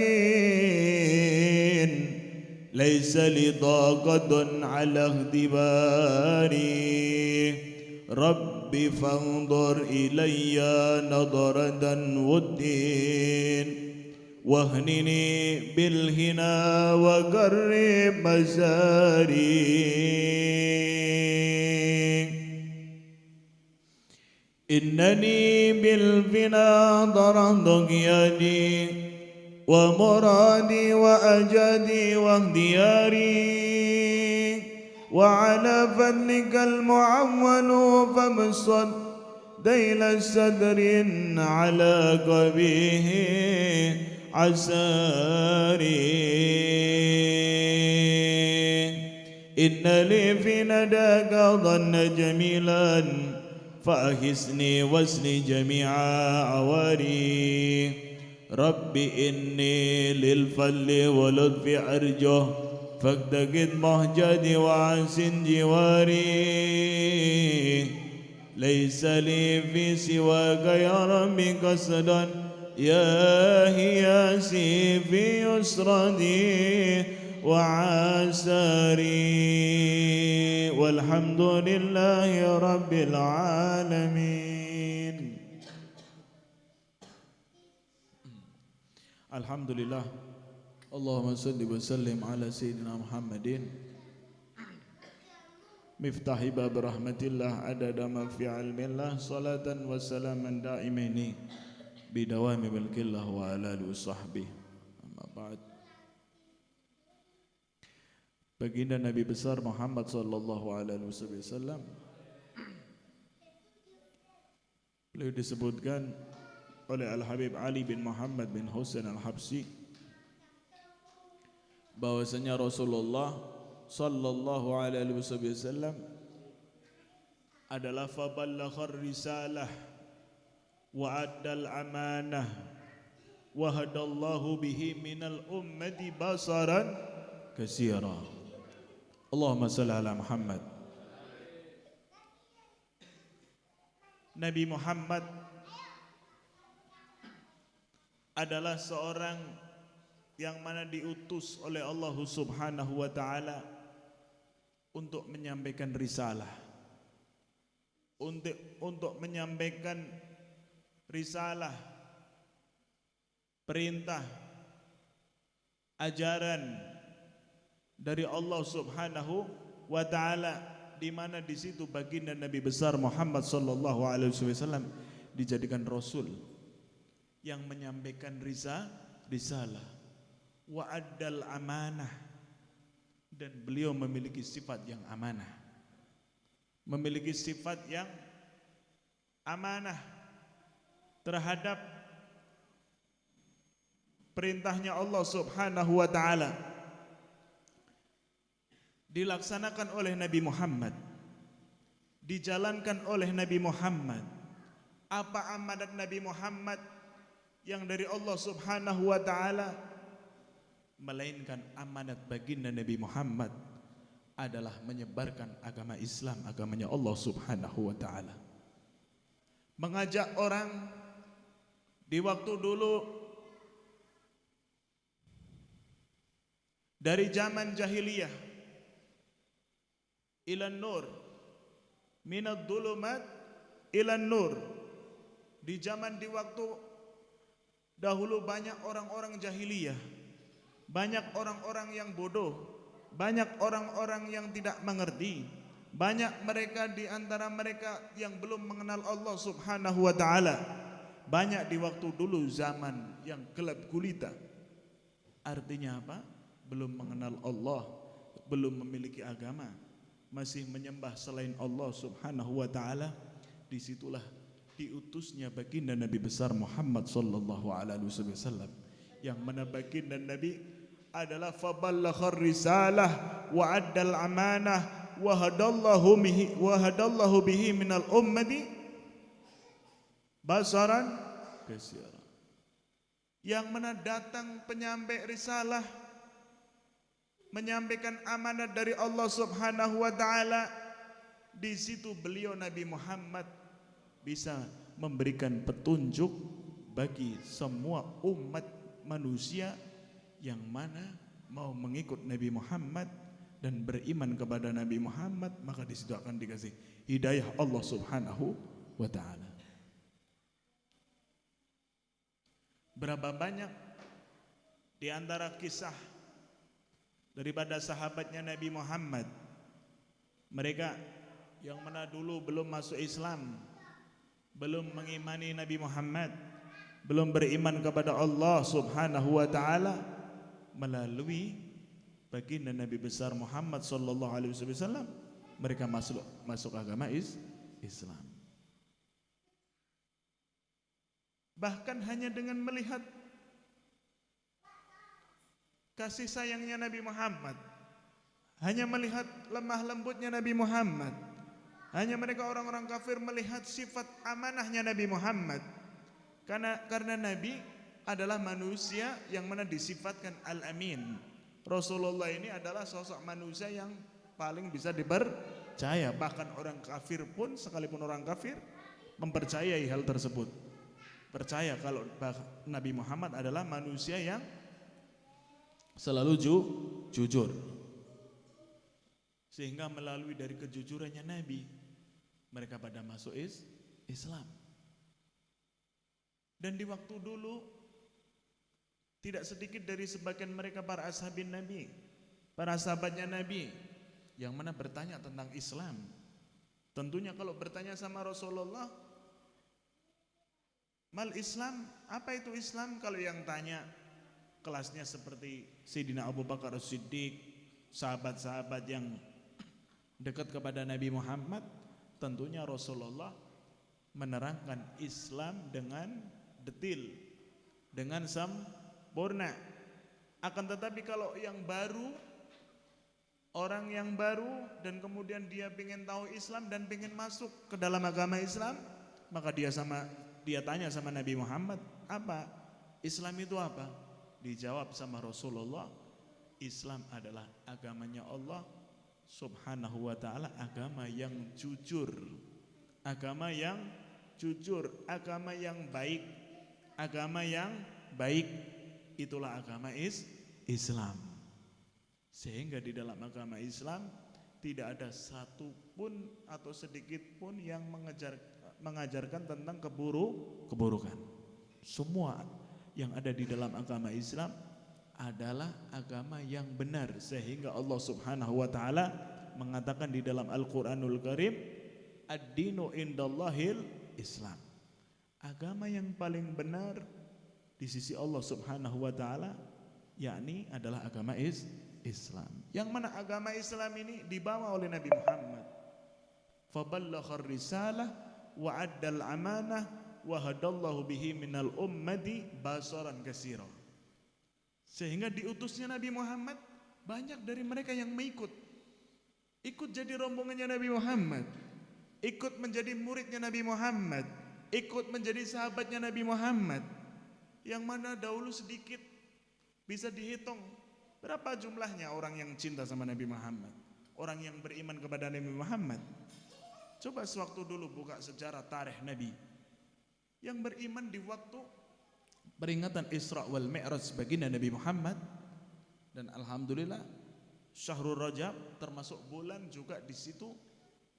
ليس لي طاقة على اختباري ربي فانظر إلي نظرة والدين واهنني بالهنا وقرب مساري إنني بالفنا ضربت يدي ومرادي وأجدي واختياري وعلى فضلك المعول فابسط ذيل صدر على قبيه عساري إن لي في نداك ظن جميلا فأحسني واسني جميع عواري ربي إني للفضل واللطف أرجوه فاقتقد مهجدي وأحسن جواري ليس لي في سواك يا ربي قصدا يا هياسي في يسردي وعساري والحمد لله رب العالمين. الحمد لله. اللهم صل وسلم على سيدنا محمد مفتاح باب رحمة الله عدد ما في علم الله صلاة وسلاما دائمين بدوام ملك الله وعلى آله وصحبه. Amma ba'd. Baginda Nabi besar Muhammad sallallahu alaihi wasallam beliau disebutkan oleh Al-Habib Ali bin Muhammad bin Husain Al-Habsyi bahwasanya Rasulullah sallallahu alaihi wasallam adalah faballaghar risalah wa addal amanah wa hadallahu bihi minal ummati basaran katsira. Allahumma shalli ala Muhammad. Nabi Muhammad adalah seorang yang mana diutus oleh Allah Subhanahu wa taala untuk menyampaikan risalah, untuk menyampaikan risalah, perintah, ajaran dari Allah Subhanahu wa taala, di mana di situ baginda Nabi besar Muhammad sallallahu alaihi wasallam dijadikan rasul yang menyampaikan risalah wa addal amanah, dan beliau memiliki sifat yang amanah, memiliki sifat yang amanah terhadap perintahnya Allah Subhanahu wa taala dilaksanakan oleh Nabi Muhammad, dijalankan oleh Nabi Muhammad. Apa amanat Nabi Muhammad yang dari Allah Subhanahu wa taala? Melainkan amanat baginda Nabi Muhammad adalah menyebarkan agama Islam, agamanya Allah Subhanahu wa taala. Mengajak orang di waktu dulu dari zaman jahiliyah ilan nur, minad dhulumat ilan nur. Di zaman di waktu dahulu banyak orang-orang jahiliyah, banyak orang-orang yang bodoh, banyak orang-orang yang tidak mengerti, banyak mereka di antara mereka yang belum mengenal Allah Subhanahu wa taala. Banyak di waktu dulu zaman yang gelap gulita. Artinya apa? Belum mengenal Allah, belum memiliki agama. masih menyembah selain Allah Subhanahu wa taala, disitulah diutusnya baginda Nabi besar Muhammad sallallahu alaihi wasallam, yang mana baginda Nabi adalah faballaghar risalah wa addal amanah wa hadallahu bihi minal ummati basaran katsira, yang mana datang penyampai risalah, menyampaikan amanat dari Allah Subhanahu wa taala. Di situ beliau Nabi Muhammad bisa memberikan petunjuk bagi semua umat manusia yang mana mau mengikut Nabi Muhammad dan beriman kepada Nabi Muhammad, maka di situ akan dikasih hidayah Allah Subhanahu wa taala. Berapa banyak di antara kisah daripada sahabatnya Nabi Muhammad, mereka yang mana dulu belum masuk Islam, belum mengimani Nabi Muhammad, belum beriman kepada Allah Subhanahu wa taala, melalui baginda Nabi besar Muhammad sallallahu alaihi wasallam mereka masuk agama Islam. Bahkan hanya dengan melihat kasih sayangnya Nabi Muhammad, hanya melihat lemah lembutnya Nabi Muhammad, hanya mereka orang-orang kafir melihat sifat amanahnya Nabi Muhammad, karena Nabi adalah manusia yang mana disifatkan Al-Amin. Rasulullah ini adalah sosok manusia yang paling bisa dipercaya. Bahkan orang kafir pun, sekalipun orang kafir, mempercayai hal tersebut. Percaya kalau Nabi Muhammad adalah manusia yang selalu jujur. Sehingga melalui dari kejujurannya Nabi, mereka pada masuk Islam. Dan di waktu dulu, tidak sedikit dari sebagian mereka para ashabin Nabi, para sahabatnya Nabi, yang mana bertanya tentang Islam. Tentunya kalau bertanya sama Rasulullah, mal Islam, apa itu Islam? Kalau yang tanya kelasnya seperti Sayyidina Abu Bakar As-Siddiq, sahabat-sahabat yang dekat kepada Nabi Muhammad, tentunya Rasulullah menerangkan Islam dengan detil, dengan sempurna. Akan tetapi kalau yang baru, orang yang baru dan kemudian dia ingin tahu Islam dan ingin masuk ke dalam agama Islam, maka dia tanya sama Nabi Muhammad, apa? Islam itu apa? Dijawab sama Rasulullah, Islam adalah agamanya Allah Subhanahu wa ta'ala, agama yang jujur, agama yang jujur, agama yang baik, agama yang baik, itulah agama Islam. Sehingga di dalam agama Islam tidak ada satu pun atau sedikit pun yang mengajarkan tentang keburukan. Semua yang ada di dalam agama Islam adalah agama yang benar, sehingga Allah Subhanahu wa taala mengatakan di dalam Al-Qur'anul Karim, ad-dinu indallahil Islam. Agama yang paling benar di sisi Allah Subhanahu wa taala yakni adalah agama Islam. Yang mana agama Islam ini dibawa oleh Nabi Muhammad. Faballaghar risalah wa addal amanah wa hadallahu bihi minal ummati basaran katsira. Sehingga diutusnya Nabi Muhammad, banyak dari mereka yang ikut jadi rombongannya Nabi Muhammad, ikut menjadi muridnya Nabi Muhammad, ikut menjadi sahabatnya Nabi Muhammad, yang mana dahulu sedikit bisa dihitung berapa jumlahnya orang yang cinta sama Nabi Muhammad, orang yang beriman kepada Nabi Muhammad. Coba sewaktu dulu buka sejarah tarikh Nabi yang beriman di waktu peringatan Isra wal Mi'raj baginda Nabi Muhammad. Dan alhamdulillah Syahrul Rajab termasuk bulan juga di situ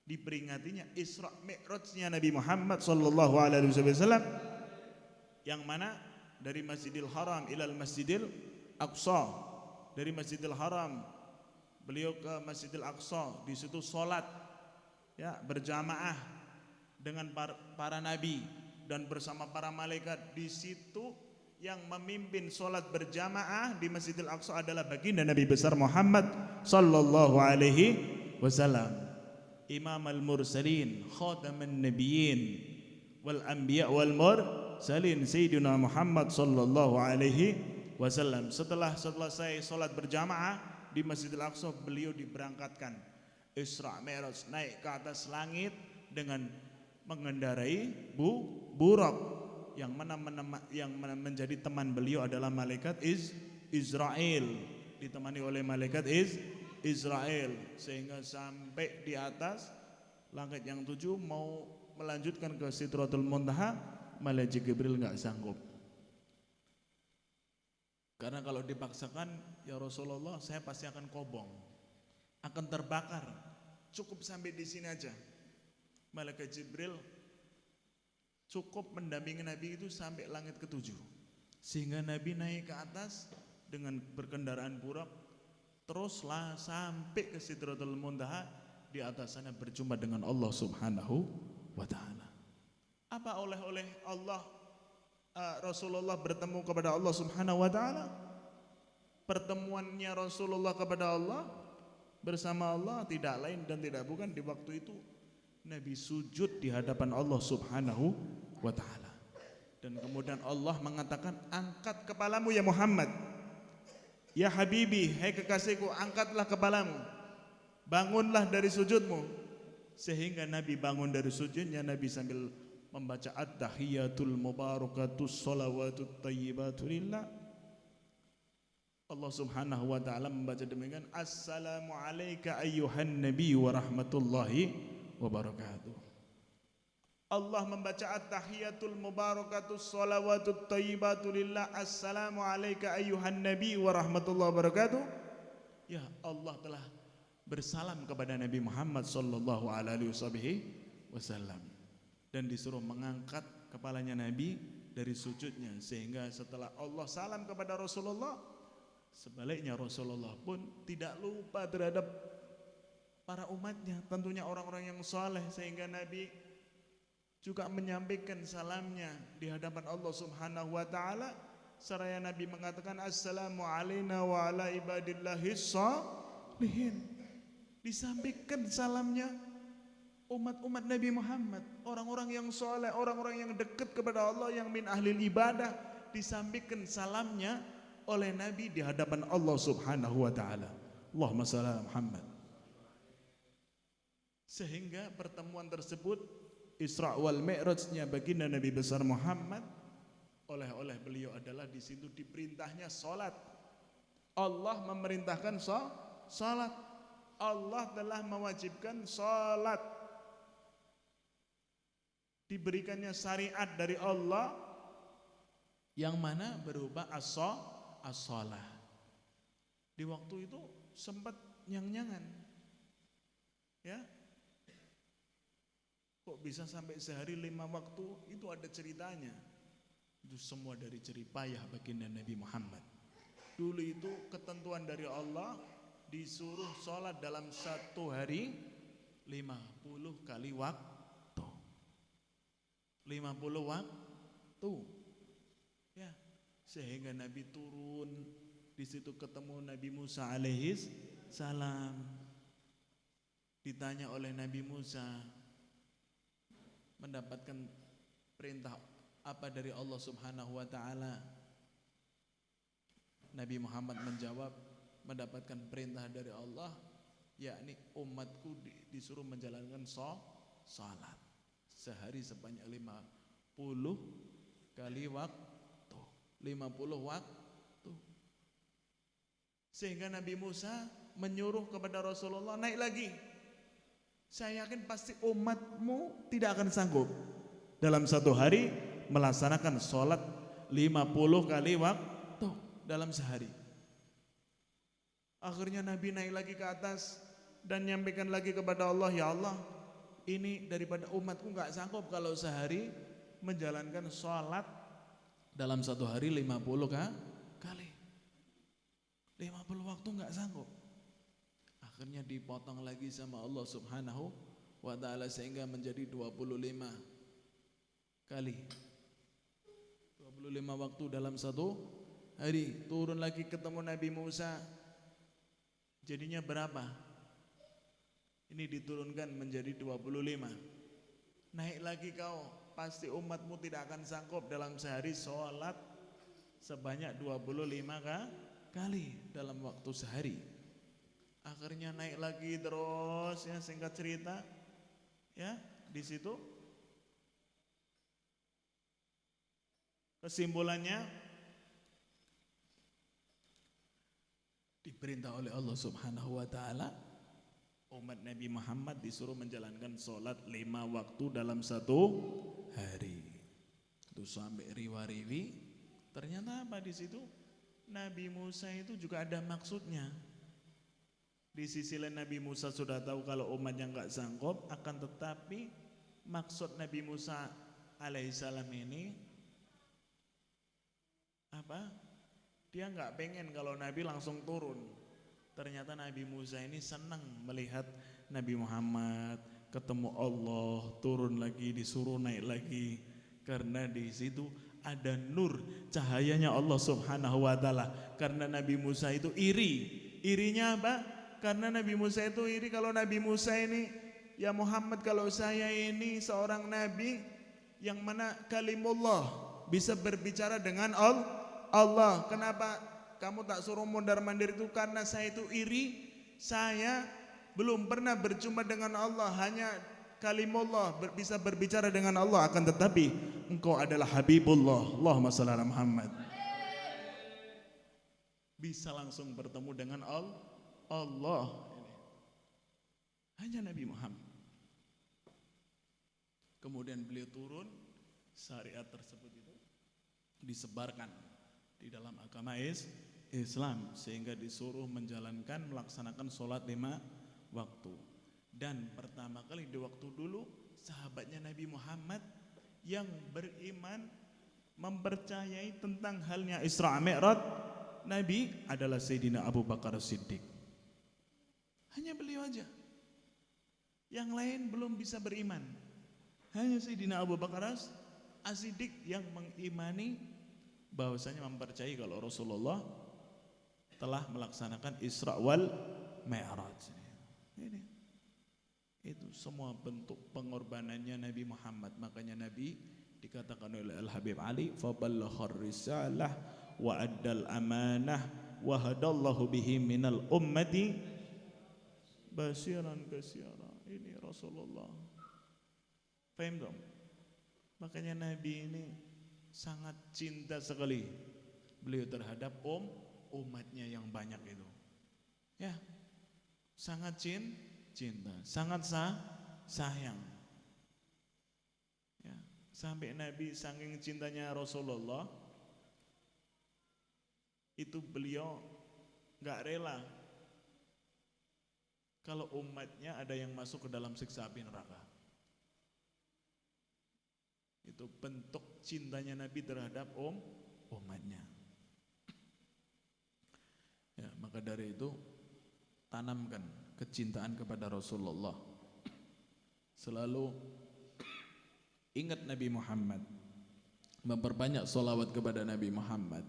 diperingatinya Isra Mi'rajnya Nabi Muhammad sallallahu alaihi wasallam, yang mana dari Masjidil Haram ilal Masjidil Aqsa, dari Masjidil Haram beliau ke Masjidil Aqsa, di situ salat ya berjamaah dengan para nabi dan bersama para malaikat. Di situ yang memimpin sholat berjamaah di Masjidil Aqsa adalah baginda Nabi besar Muhammad sallallahu alaihi wasallam, imam al-mursalin, khataman nabiyyin wal anbiya wal mursalin, sayyidina Muhammad sallallahu alaihi wasallam. Setelah selesai salat berjamaah di Masjidil Aqsa, beliau diberangkatkan Isra Mi'raj, naik ke atas langit dengan mengendarai buraq yang mana menjadi teman beliau adalah malaikat Israel, ditemani oleh malaikat Israel, sehingga sampai di atas langit yang 7 mau melanjutkan ke Sidratul Muntaha, malaikat Jibril nggak sanggup. Karena kalau dipaksakan, ya Rasulullah, saya pasti akan kobong, akan terbakar. Cukup sampai di sini aja. Malaikat Jibril cukup mendampingi Nabi itu sampai langit ke-7, sehingga Nabi naik ke atas dengan berkendaraan buraq, teruslah sampai ke Sidratul Muntaha. Di atas sana berjumpa dengan Allah Subhanahu wa ta'ala. Apa oleh Allah, Rasulullah bertemu kepada Allah Subhanahu wa ta'ala? Pertemuannya Rasulullah kepada Allah, bersama Allah, tidak lain dan tidak bukan di waktu itu Nabi sujud di hadapan Allah Subhanahu wa ta'ala. Dan kemudian Allah mengatakan, angkat kepalamu ya Muhammad, ya Habibi, hai kekasihku, angkatlah kepalamu, bangunlah dari sujudmu. Sehingga Nabi bangun dari sujudnya, Nabi sambil membaca at-tahiyatul mubarakatus salawatut tayyibatu lillah. Allah Subhanahu wa ta'ala membaca demikian, assalamu alayka ayyuhan nabi wa rahmatullahi wa barakatuh. Allah membaca at-tahiyatul mubarakatus salawatut tayyibatu lillah, assalamu alayka ayyuhan nabi wa rahmatullahi wa barakatuh. Ya, Allah telah bersalam kepada Nabi Muhammad sallallahu alaihi wasallam dan disuruh mengangkat kepalanya Nabi dari sujudnya, sehingga setelah Allah salam kepada Rasulullah, sebaliknya Rasulullah pun tidak lupa terhadap para umatnya, tentunya orang-orang yang saleh, sehingga Nabi juga menyampaikan salamnya di hadapan Allah Subhanahu wa ta'ala. Seraya Nabi mengatakan, assalamu alaina wa ala ibadillahis shalihin. Disampaikan salamnya umat-umat Nabi Muhammad, orang-orang yang soleh, orang-orang yang dekat kepada Allah, yang min ahlil ibadah, disampaikan salamnya oleh Nabi di hadapan Allah Subhanahu wa ta'ala. Allahumma shalli ala Muhammad. Sehingga pertemuan tersebut, Isra wal Mi'rajnya baginda Nabi besar Muhammad, oleh beliau adalah di situ diperintahnya salat. Allah memerintahkan salat. Allah telah mewajibkan salat. Diberikannya syariat dari Allah yang mana berupa as-shalah. Di waktu itu sempat nyang-nyangan, ya, kok bisa sampai sehari 5 waktu? Itu ada ceritanya. Itu semua dari cerita payah baginda Nabi Muhammad. Dulu itu ketentuan dari Allah, disuruh sholat dalam 1 hari 50 kali waktu. 50 waktu, ya, sehingga Nabi turun di situ, ketemu Nabi Musa alaihis salam. Ditanya oleh Nabi Musa, mendapatkan perintah apa dari Allah Subhanahu wa ta'ala? Nabi Muhammad menjawab, mendapatkan perintah dari Allah, yakni umatku disuruh menjalankan salat sehari sebanyak 50 kali waktu. 50 waktu. Sehingga Nabi Musa menyuruh kepada Rasulullah, naik lagi. Saya yakin pasti umatmu tidak akan sanggup dalam 1 hari melaksanakan sholat 50 kali waktu dalam sehari. Akhirnya Nabi naik lagi ke atas dan nyampaikan lagi kepada Allah, ya Allah, ini daripada umatku nggak sanggup kalau sehari menjalankan sholat dalam 1 hari 50 kali. 50 waktu nggak sanggup. Akhirnya dipotong lagi sama Allah Subhanahu wa ta'ala sehingga menjadi 25 kali. 25 waktu dalam 1 hari. Turun lagi ketemu Nabi Musa. Jadinya berapa? Ini diturunkan menjadi 25. Naik lagi kau, pasti umatmu tidak akan sanggup dalam sehari sholat sebanyak 25 kali dalam waktu sehari. Akhirnya naik lagi terus, ya, singkat cerita, ya, di situ kesimpulannya diperintah oleh Allah Subhanahu wa taala, umat Nabi Muhammad disuruh menjalankan sholat 5 waktu dalam satu hari. Itu sampai riwa-riwi. Ternyata apa di situ? Nabi Musa itu juga ada maksudnya. Di sisi lain Nabi Musa sudah tahu kalau umatnya nggak sanggup, akan tetapi maksud Nabi Musa alaihissalam ini apa? Dia nggak pengen kalau Nabi langsung turun. Ternyata Nabi Musa ini senang melihat Nabi Muhammad ketemu Allah, turun lagi, disuruh naik lagi, karena di situ ada nur cahayanya Allah Subhanahu wa taala. Karena Nabi Musa itu irinya apa? Karena Nabi Musa itu iri kalau Nabi Musa ini, ya Muhammad, kalau saya ini seorang nabi yang mana kalimullah, bisa berbicara dengan Allah. Kenapa kamu tak suruh mondar-mandir itu? Karena saya itu iri, saya belum pernah berjumpa dengan Allah, hanya kalimullah, bisa berbicara dengan Allah, akan tetapi engkau adalah Habibullah, Allahumma shalli ala Muhammad, bisa langsung bertemu dengan Allah. Hanya Nabi Muhammad. Kemudian beliau turun, syariat tersebut itu disebarkan di dalam agama Islam, sehingga disuruh menjalankan, melaksanakan sholat 5 waktu. Dan pertama kali di waktu dulu sahabatnya Nabi Muhammad yang beriman, mempercayai tentang halnya Isra Mi'raj Nabi adalah Sayyidina Abu Bakar Siddiq. Hanya beliau aja, yang lain belum bisa beriman. Hanya Sayyidina Abu Bakar As-Siddiq yang mengimani, bahwasanya mempercayai kalau Rasulullah telah melaksanakan Isra wal Mi'raj. Ini itu semua bentuk pengorbanannya Nabi Muhammad. Makanya Nabi dikatakan oleh Al-Habib Ali, faballaghar risalah wa addal amanah wa hadallahu bihi minal ummati basyiran kasyara. Ini Rasulullah. Paham dong? Makanya Nabi ini sangat cinta sekali beliau terhadap umatnya yang banyak itu, ya, sangat cinta, sangat sayang, ya, sampai Nabi saking cintanya Rasulullah itu beliau nggak rela kalau umatnya ada yang masuk ke dalam siksa api neraka. Itu bentuk cintanya Nabi terhadap umatnya. Ya, maka dari itu tanamkan kecintaan kepada Rasulullah. Selalu ingat Nabi Muhammad, memperbanyak sholawat kepada Nabi Muhammad.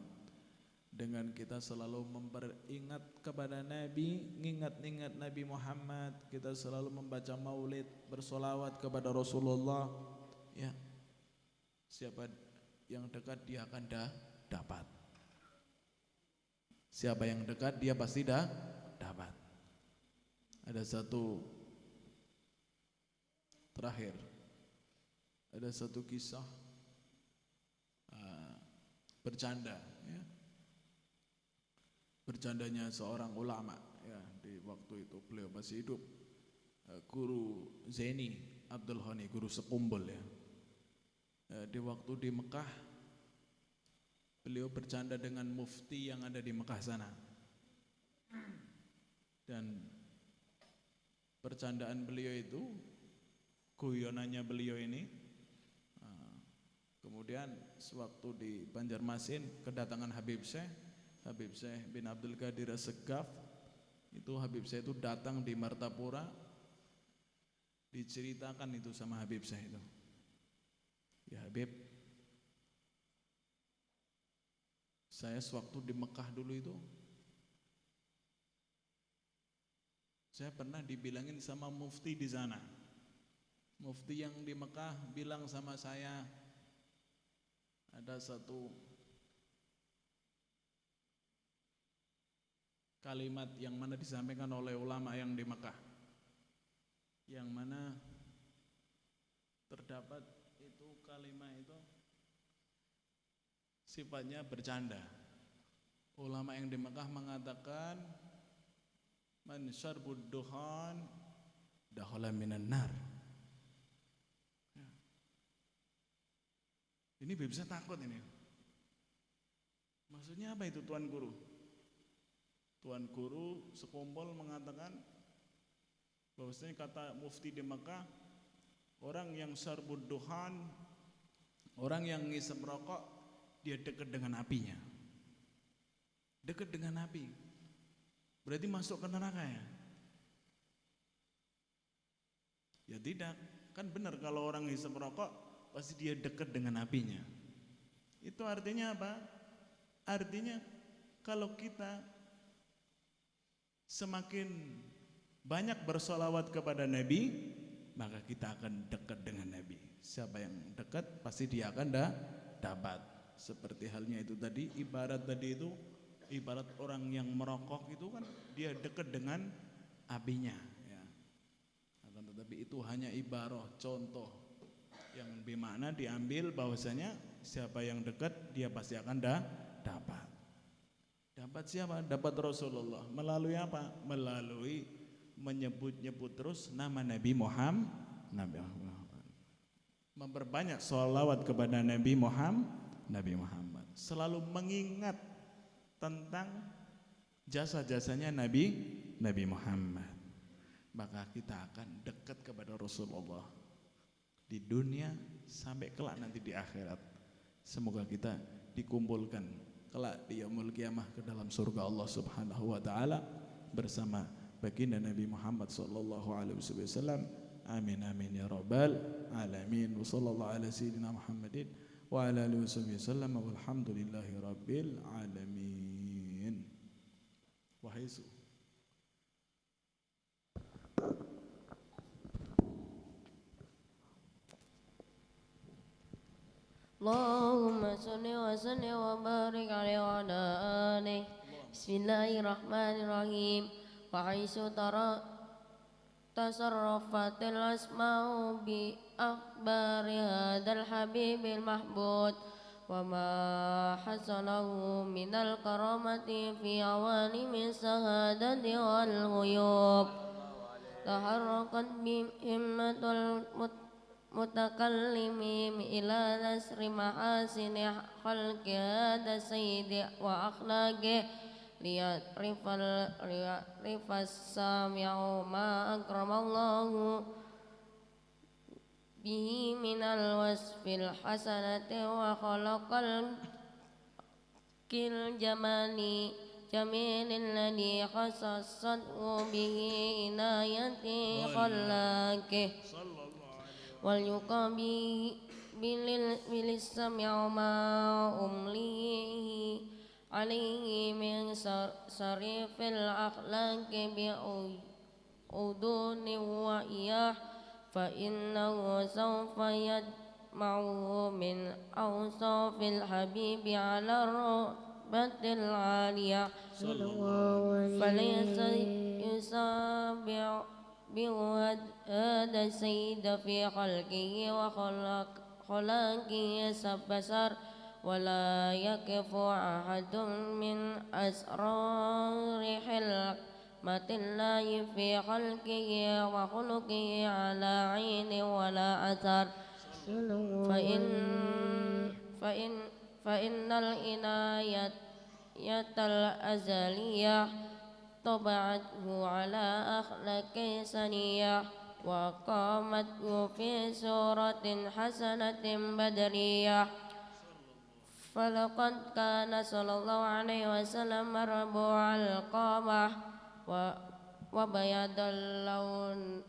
Dengan kita selalu memperingat kepada Nabi, ingat Nabi Muhammad, kita selalu membaca maulid, bersolawat kepada Rasulullah, ya, siapa yang dekat dia akan dapat. Siapa yang dekat dia pasti dapat. Ada satu terakhir, ada satu kisah bercanda, ya. Bercandanya seorang ulama, ya, di waktu itu beliau masih hidup, Guru Zaini Abdul Ghani, guru sekumbul, ya. Di waktu di Mekah beliau bercanda dengan mufti yang ada di Mekah sana, dan bercandaan beliau itu, guyonannya beliau ini, kemudian sewaktu di Banjarmasin kedatangan Habib Syekh bin Abdul Qadir As-Segaf. Itu Habib Syekh itu datang di Martapura, diceritakan itu sama Habib Syekh itu, ya Habib, saya sewaktu di Mekah dulu itu Saya pernah dibilangin sama mufti di sana. Mufti yang di Mekah bilang sama saya, ada satu kalimat yang mana disampaikan oleh ulama yang di Mekah, yang mana terdapat itu kalimat itu sifatnya bercanda. Ulama yang di Mekah mengatakan, man syarbud duhan dakhala minan nar. Ya. Ini bisa takut ini. Maksudnya apa itu Tuan Guru? Tuan Guru sekumpul mengatakan bahwasanya kata mufti di Mekah, orang yang syarbud duhan, orang yang ngisep rokok, dia dekat dengan apinya. Dekat dengan api. Berarti masuk ke neraka ya? Ya tidak, kan benar kalau orang ngisep rokok pasti dia dekat dengan apinya. Itu artinya apa? Artinya kalau kita semakin banyak bersolawat kepada Nabi, maka kita akan dekat dengan Nabi. Siapa yang dekat pasti dia akan dapat. Seperti halnya itu tadi, ibarat tadi itu ibarat orang yang merokok itu kan dia dekat dengan apinya ya. Akan tetapi itu hanya ibarah, contoh yang bermakna diambil bahwasanya siapa yang dekat dia pasti akan dapat. Dapat siapa? Dapat Rasulullah. Melalui apa? Melalui menyebut-nyebut terus nama Nabi Muhammad. Memperbanyak sholawat kepada Nabi Muhammad. Selalu mengingat tentang jasa-jasanya Nabi Muhammad, maka kita akan dekat kepada Rasulullah di dunia sampai kelak nanti di akhirat. Semoga kita dikumpulkan kelak di yaumul qiyamah ke dalam surga Allah Subhanahu wa taala bersama baginda Nabi Muhammad sallallahu alaihi wasallam. Amin amin ya rabbal alamin. Wa sallallahu ala sayyidina Muhammadin wa ala alihi wasallam walhamdulillahi rabbil alamin. Wahai su Allahumma salli wa sallim wa barik alaihi wa ala alihi. Bismillahirrahmanirrahim. Wa haitsu tasarrafatil asma'u bi akhbari hadzal habibil mahbub wa ma hasalahu minal karamati fi awalimi sahadati wal ghuyub. Taharrakat bi himmatul mutakallimi ila nasri mahasini khalqi hada sayyidi wa akhlaqi liya'rifas sami'u ma akramallahu bihi minal wasfil hasanati wa khalaqal kil jamali jamilil ladhi khasassathu bihi inayati khallaqih wal yuqabi bilis sami'u ma umlihi alaihi min sarifil akhlaqi bi uduni wa iyah fa innahu sawfa yadma'u min awsafil habibi ala rubatil aliyah falaysa yusabi'u hada sayyida fi khalqihi wa khalaqihi sabbasar wala yakifu ahadun min asrari hilmatillahi fi khalqihi wa khuluqihi ala aini wala athar fa innal inayatal azaliyah taba'athu ala akhlaqi saniyah wa qamathu fi suratin hasanatin badariyah. Falaqad kana sallallahu alaihi wasallam marbu'al qamah wa bayadal launa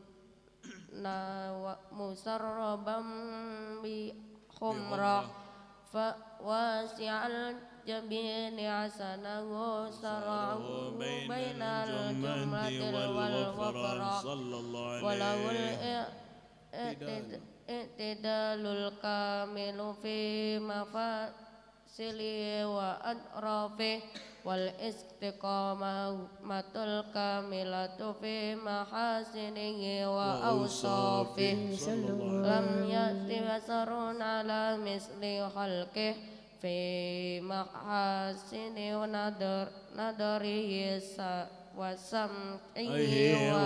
wa musarraban bi khumrah fa wasi'al الجبين حسنه سرعه بين الجملة والوفرة صلى الله وله عليه الاعتدال الكامل في مفاصله وأطرافه والاستقامة الكاملة في محاسنه وأوصافه لم يأت بشر على مثل خلقه في محاسن نظره وسمعه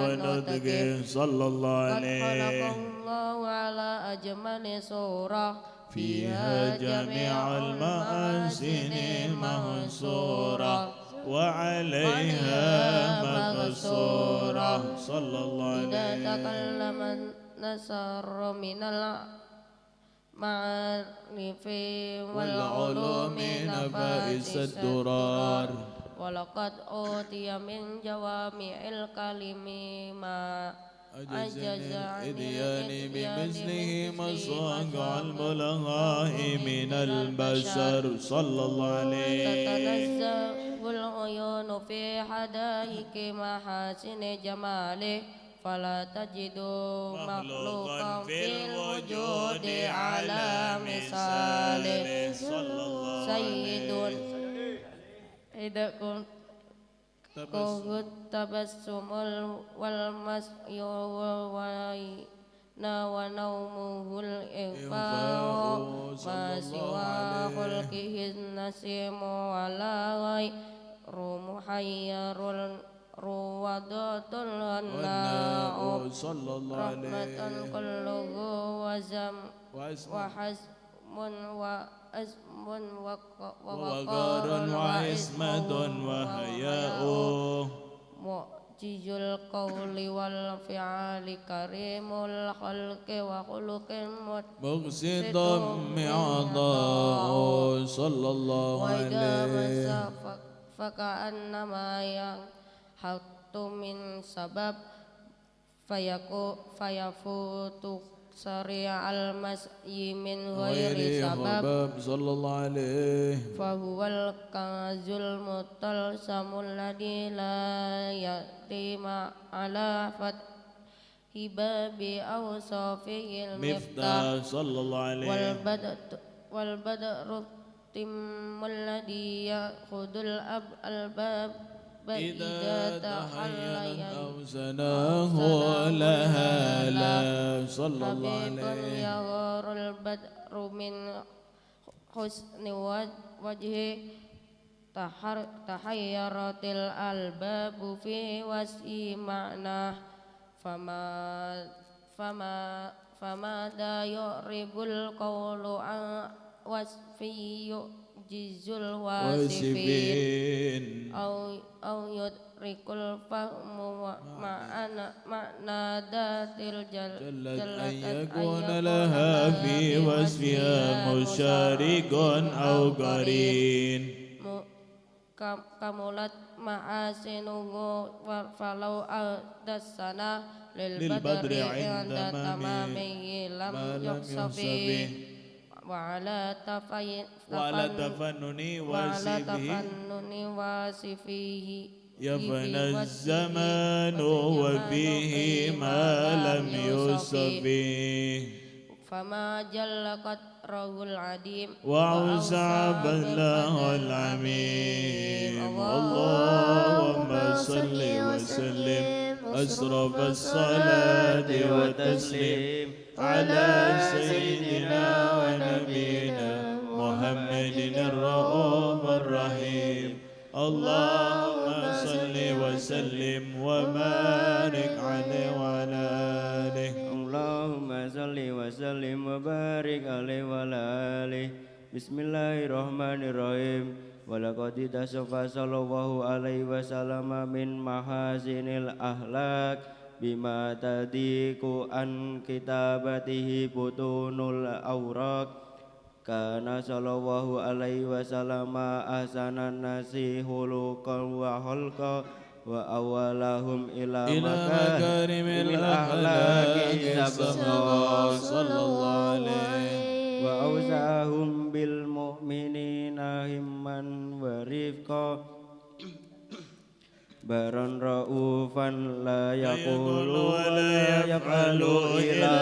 ونطقه صلى الله قد خلق عليه الله على أجمل صورة فيها جميع المآسن منصورة وعليها مقصورة صلى الله إذا عليه تكلم النصر من المعارف والعلوم نفائس الدرار ولقد أوتي من جوامع الكلم ما أجز عن الإديان بمثله مصاقع البلغاء من البشر صلى الله عليه تتنزه العيون في حدائق محاسن جماله فلا تجد مخلوقا في الوجود على مثاله سيد إذا كنت التبسم والمسي ونومه الإغفاء ما سوى خلقه النسيم ولا غير محير روضة الهناء رحمة كله وحزم ووقار وعصمة وحياء معجز القول والفعل كريم الخلق وخلق مقسط معضاء صلى الله وإذا عليه مس فكأنما ينحط من سبب فيفوت سريع المسي من غير سبب صلى الله عليه فهو الكنز المطلسم الذي لا يأتي على فتح باب أوصافه المفتاح صلى الله عليه والبدر التم الذي يأخذ الألباب إذا تحلى أو سناه لها لا صلى الله عليه يغار البدر من حسن وجهه تحيرت الألباب في وسع معناه فماذا يعرب القول عن وصفه يعجز الواصفين أو يدرك الفهم معنى ذات جلت أن يكون لها في وصفها مشارك أو قرين كملت محاسنه فلو أدى السنة للبدر عند تمامه لم يقصف وعلى تفنن واصفيه يفنى الزمان وفيه ما لم يوصف فما جل قدره العديم وأوسع بذله العميم اللهم صل وسلم أشرف الصلاة والتسليم على سيدنا ونبينا محمد الرؤوف الرحيم اللهم صل وسلم وبارك عليه وعلى آله اللهم صل وسلم وبارك عليه وعلى آله بسم الله الرحمن الرحيم ولقد تصفى صلى الله عليه وسلم من محاسن الأخلاق بما تضيق عن كتابته بطون الأوراق كان صلى الله عليه وسلم أحسن الناس خلقا وخلقا وأولهم إلى مكارم الأخلاق سبقا صلى الله عليه وأوسعهم بالمؤمنين همة ورفقا برا رؤوفا لا يقول ولا يفعل إلا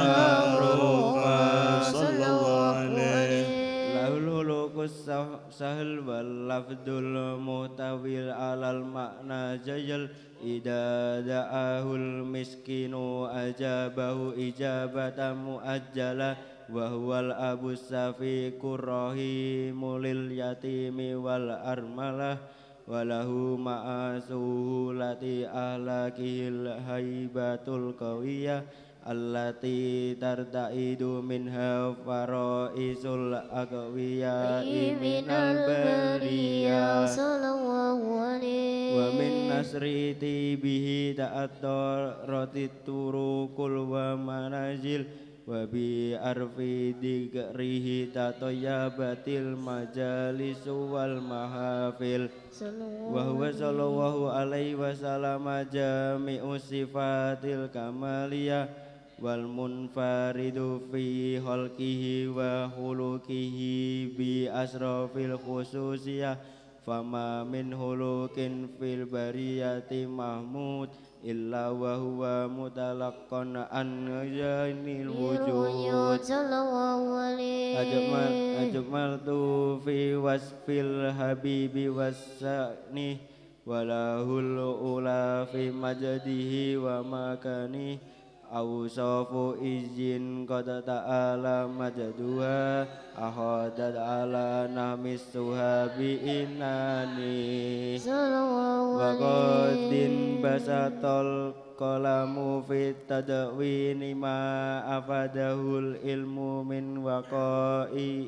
معروفا صلى الله عليه له الخلق السهل واللفظ المحتوي على المعنى جيل إذا دعاه المسكين أجابه إجابة مؤجلة وهو الأب الشفيق الرحيم لليتيم والأرملة وله مع سهولة أخلاقه الهيبة القوية التي ترتعد منها فرائس الأقوياء من البرية صلى الله عليه ومن نصر به تأثرت الطرق والمنازل وبأرف ذكره تطيبت المجالس والمحافل وهو صلى الله عليه وسلم جامع صفات الكمالية والمنفرد في خلقه وخلقه بأشرف الخصوصية فما من خلق في البرية محمود إلا وهو متلقا عن جان الوجود صلى الله عليه أجملت في وصف الحبيب والسأنه وله الأولى في مجده ومكانه أوصاف إذن قد تعالى مجدها أخذت على نعم السهاب إناني وقد بسط القلم في التدوين ما أفاده العلم من وقائع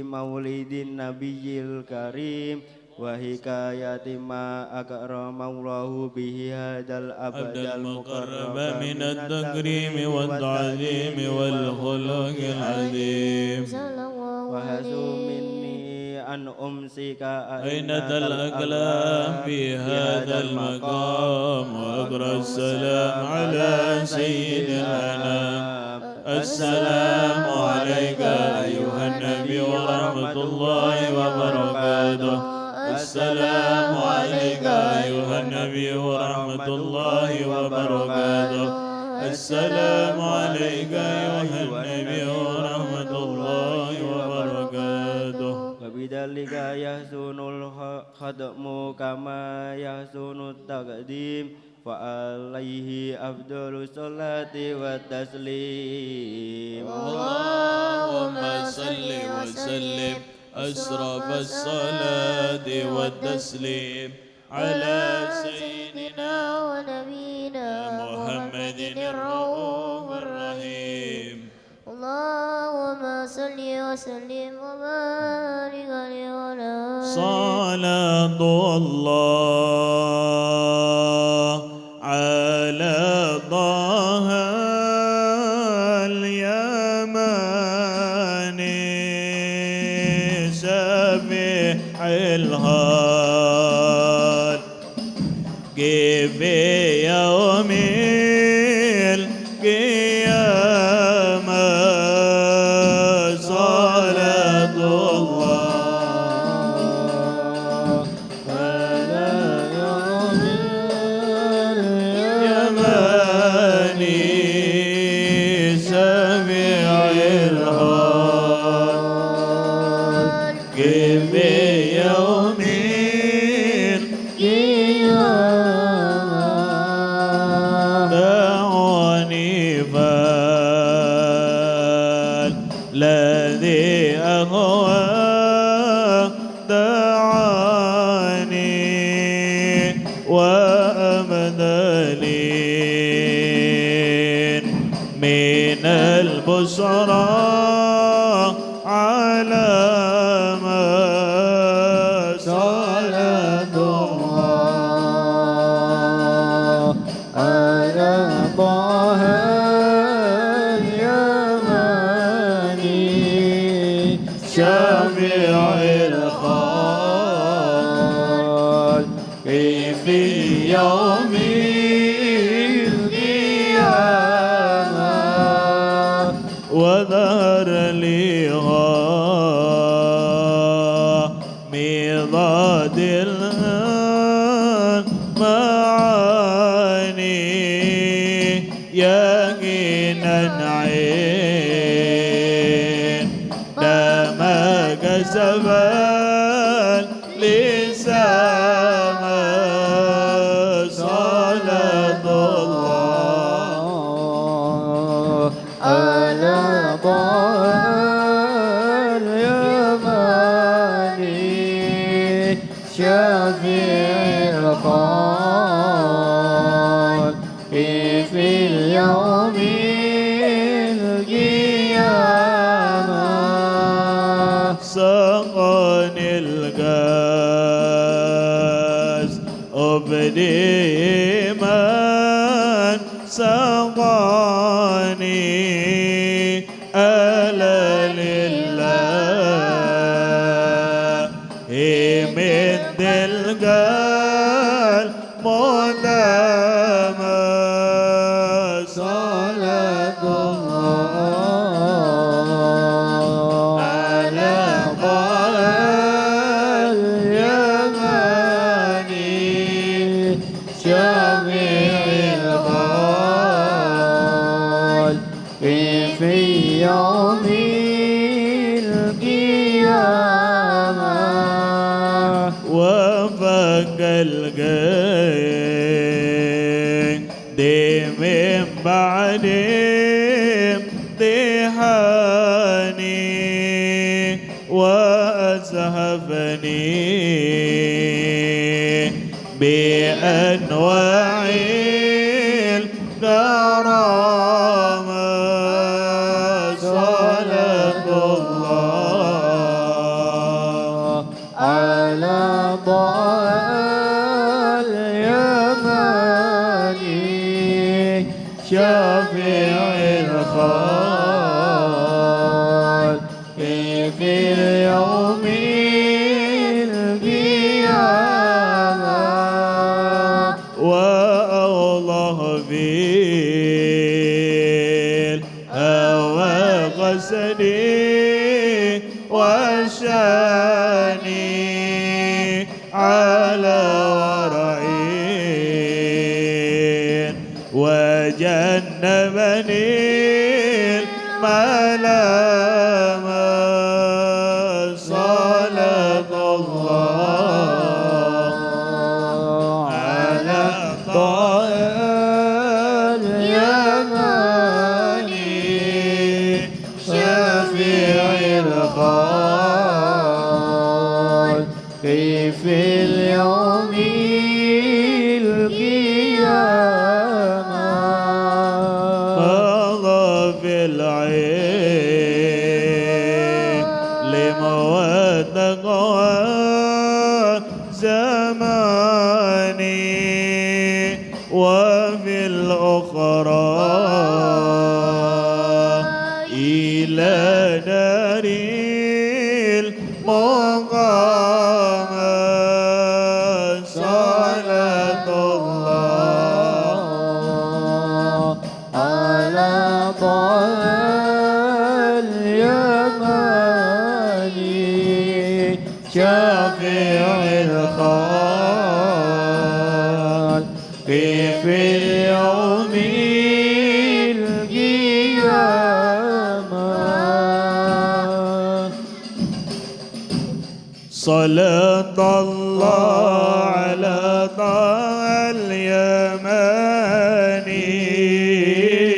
مولد النبي الكريم وحكاية ما أكرم الله به هذا الأبد المقرب من التكريم والتعظيم والخلق العظيم وهزوا مني أن أمسك أين الأقلام في هذا المقام وأقرأ السلام على سيد الأنام السلام عليك أيها النبي ورحمة الله وبركاته السلام عليك أيها النبي ورحمة الله وبركاته السلام عليك أيها النبي ورحمة الله وبركاته وبذلك يحسن الختم كما يحسن التقديم فعليه أفضل الصلاة والتسليم اللهم صل وسلم أشرف الصلاة والتسليم على سيدنا ونبينا محمد الرؤوف الرحيم اللهم صل وسلم وبارك عليه وعلى صلاة الله على طه اليماني سبح الهاد كيف يوم القيامة صلاة الله على يوم اليماني سبح الهاد كيف يوم دعوني فالذي أهوى دعاني وأمدلين من البشرى على ما صلاة الله على طه اليماني شافع الخلق في يوم القيامة وظهر لي غار دعاني وأمدلين من البشرى على ما صلاة الله على طه اليماني شافع الخلق في يوم القيامة وظهر لي غار دعاني وأمدلين من البشرى على ما صلاة الله على طه اليماني شافع الخلق في يوم القيامة وظهر لي غار ننعين دما كسبا لسام صلاة الله على طه اليماني شفيع الخلق في اليوم القيامة سقاني الكاس أبدي من سقاني ألا لله من تلك المدام صلاة الله على طه اليماني شفيع الخلق في يوم القيامة وفك القيد من بعد امتحاني وأزهفني بأنواع الكرامة صلاة الله على طه اليماني شفيع الخلق في اليوم القيامة والله في الهوى قسدي وشاني على ورعين وجنبني الملام صلاة الله على طه اليماني شفيع الخلق في اليوم القيامة مضى في العين لمودة زماني وفي الأخرى إلى دار المقام صلاة الله على طه اليماني شفيع الخلق في اليوم القيامة صلاة الله على طه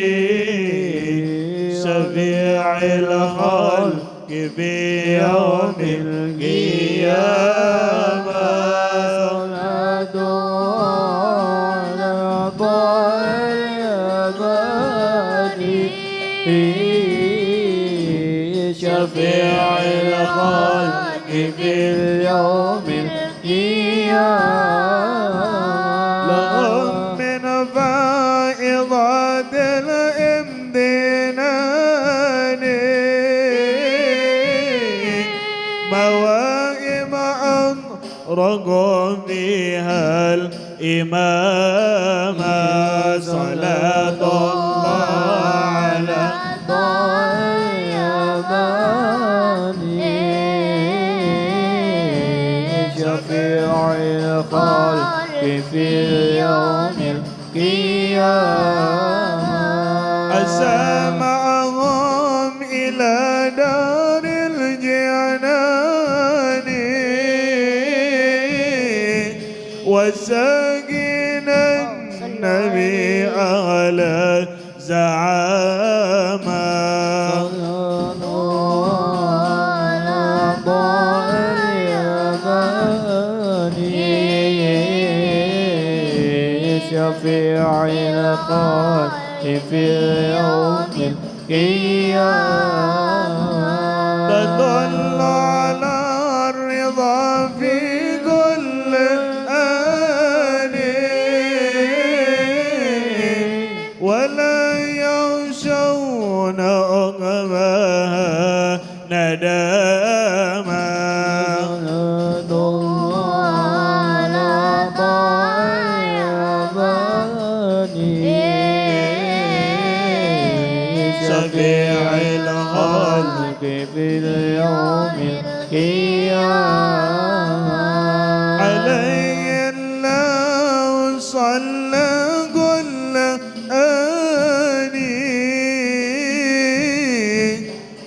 اليماني شفيع الخلق في يوم القيامة صلاة على طه اليماني شفيع الخلق في اليوم القيامة لهم من فائضات الامتنان مواهب أطرقوا فيها الإمام صلاة الله على شفيع الخلق في اليوم القيامة وسمعهم إلى دار الجنان وساقنا النبي على زعامة شفيع الخلق في يوم القيامة تدل على الرضا في كل آن ولا يخشون عقباها نداما شفيع الخلق في اليوم القيامة عليه الله صلى كل آني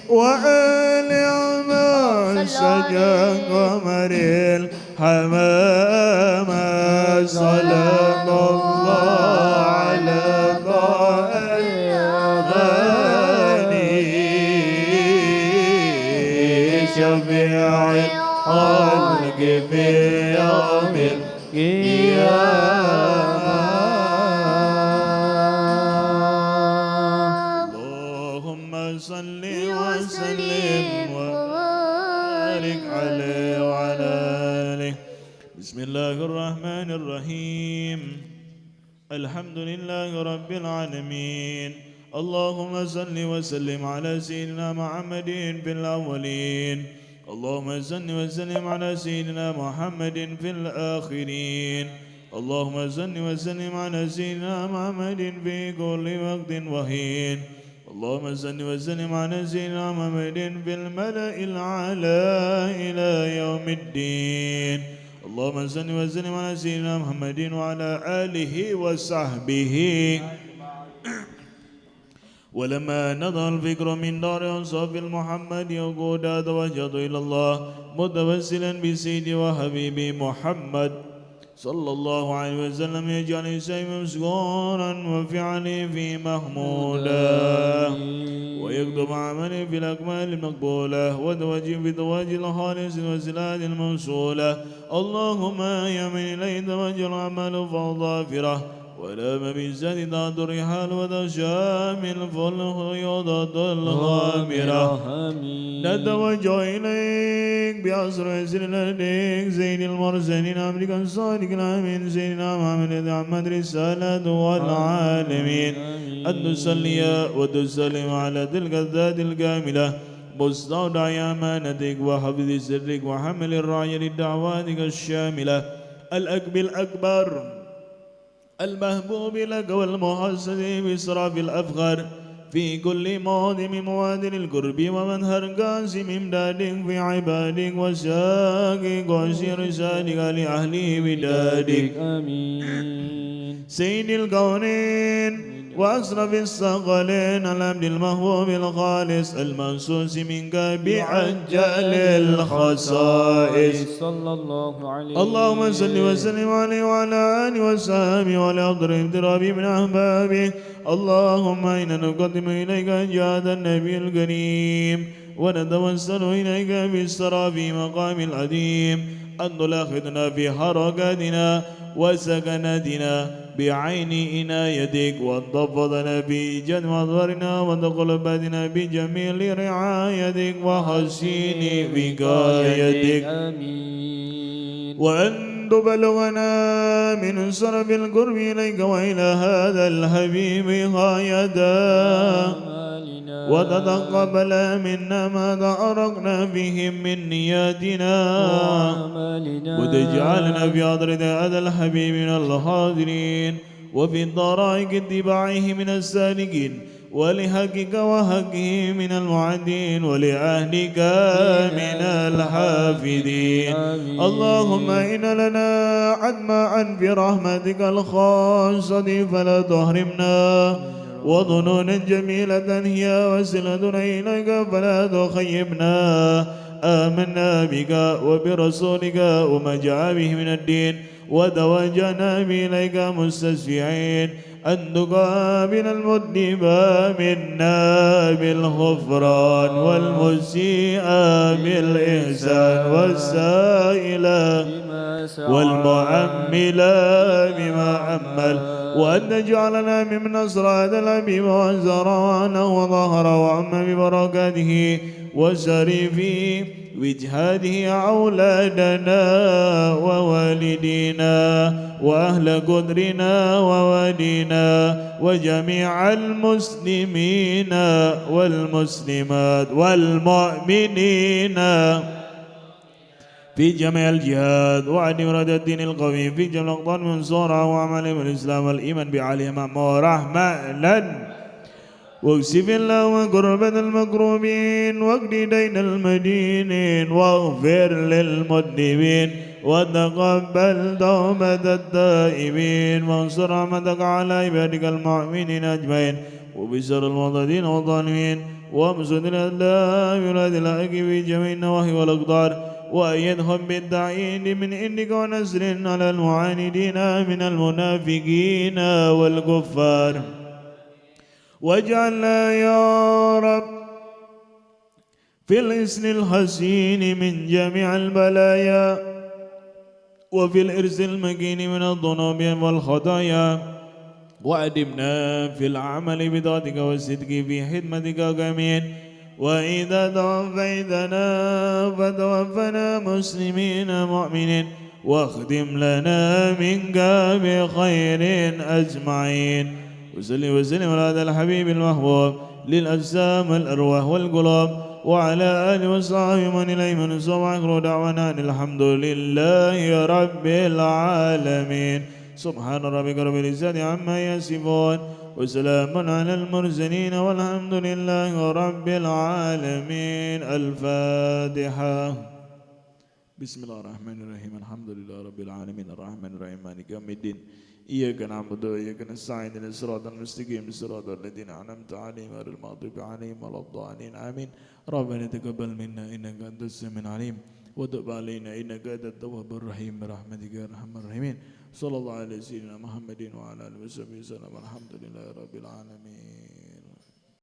وآل عمان سجى قمر الحمامة صلى الله على شفيع الخلق في يوم القيامة اللهم صل وسلم وبارك عليه وعلى آله بسم الله الرحمن الرحيم الحمد لله رب العالمين اللهم صل وسلم على سيدنا محمد في الأولين اللهم صل وسلم على سيدنا محمد في الآخرين اللهم صل وسلم على سيدنا محمد في كل وقت وحين اللهم صل وسلم على سيدنا محمد في الملأ الأعلى إلى يوم الدين اللهم صل وسلم على سيدنا محمد وعلى آله وصحبه ولما نضع الفكر من دار أنصاف المحمد يقود توجهت إلى الله متوسلا بسيدي وحبيبي محمد صلى الله عليه وسلم يجعل سيف مسكورا وفعلي في محمودا ويكتب عملي في الأكمال المقبولة وتوجه في تواجه الخالص والسلاد الموصولة اللهم يا من إليه توجه الأعمال فالظافرة ولا مبيزات ذات الرحال وتشامل فالخيوطات الغامرة نتوجه إليك بعصر يسر لديك زين المرسلين أمريكا الصادق الأمين سيدنا محمد أحمد رسالة والعالمين أن تصلي وتسلم على تلك الذات الكاملة مستودع أمانتك وحفظ سرك وحمل الراية لدعواتك الشاملة الأكبر الأكبر المحبوب لك والمحسد بإسراف الأفخار في كل موضع من موادن القرب ومنهر قاسم إمدادك في عبادك وساقك وسير سادك لأهله بدادك آمين سيد الكونين وأسرف الثقلين العبد المحبوب الخالص المنصوص منك بعجل الخصائص صلى الله عليه اللهم صل وسلم عليه وعلى آله وصحبه وعلى أفضل اقتراب من أحبابه اللهم إنا نقدم إليك جهاد النبي الكريم ونتوسل إليك بالسرى في مقام العظيم أن تلاحظنا في حركاتنا وسكناتنا بعين عنايتك وتحفظنا بإيجاد مظهرنا وتقلباتنا بجميل رعايتك وحسين وقايتك آمين وأن تبلغنا من صرف القرب إليك وإلى هذا الحبيب غاية وتتقبل منا ما تعرقنا بهم من نياتنا وتجعلنا في حضرة هذا الحبيب من الحاضرين وفي الطرائق اتباعه من السالكين ولحقك وحقه من المعدين ولأهلك من الحافظين اللهم إن لنا عدما في رحمتك الخاصة فلا تحرمنا وظنون جميلة هي وسيلتنا إليك فلا تخيبنا. آمنا بك وبرسولك وما جاء به من الدين وتوجهنا إليك مستشفعين أن تقابل المذنب منا بالغفران والمسيء بالإحسان والسائل والمعمل بما عمل، وأن تجعلنا ممن أسراد الحبيب وأنزرانه وظهر وعم ببركاته وسر في وجهاده أولادنا ووالدينا وأهل قدرنا ووالينا وجميع المسلمين والمسلمات والمؤمنين في جميع الجهاد، وعن مراد الدين القويم في جميع الأقطار من صورة وعمل والإسلام والإيمان بعليهم ورحمة، واكسف اللهم كربة المكروبين واقض دين المدينين واغفر للمذنبين وتقبل توبة التائبين وانصر رحمتك على عبادك المؤمنين أجمعين وبشر المعتدين والظالمين وامسد الأدلاء بولاد الحق في جميع النواحي والأقدار وأيدهم بالتعيين من عندك ونصر على المعاندين من المنافقين والكفار، واجعلنا يا رب في الحسن الحسين من جميع البلايا وفي الإرث المكين من الذنوب والخطايا، وأدمنا في العمل بطاعتك والصدق في خدمتك آمين. وإذا توفيتنا فتوفنا مسلمين مؤمنين واختم لنا منك بخير أجمعين. وصلي وسلم على هذا الحبيب المحبوب للأجسام والأرواح والقلوب وعلى آله وصحبه من إليه منسوب. وآخر دعوانا الحمد لله رب العالمين. سبحان ربك رب العزة عما يصفون وسلام على المرسلين والحمد لله رب العالمين. الفاتحة. بسم الله الرحمن الرحيم. الحمد لله رب العالمين الرحمن الرحيم مالك يوم الدين. إياك نعبد وإياك نستعين اهدنا الصراط المستقيم صراط الذين أنعمت عليهم غير المغضوب عليهم ولا الضالين آمين. ربنا تقبل منا إنك أنت السميع العليم وتب علينا إنك أنت التواب الرحيم برحمتك يا أرحم الراحمين. صلى الله على سيدنا محمد وعلى آله وصحبه وسلم. الحمد لله رب العالمين.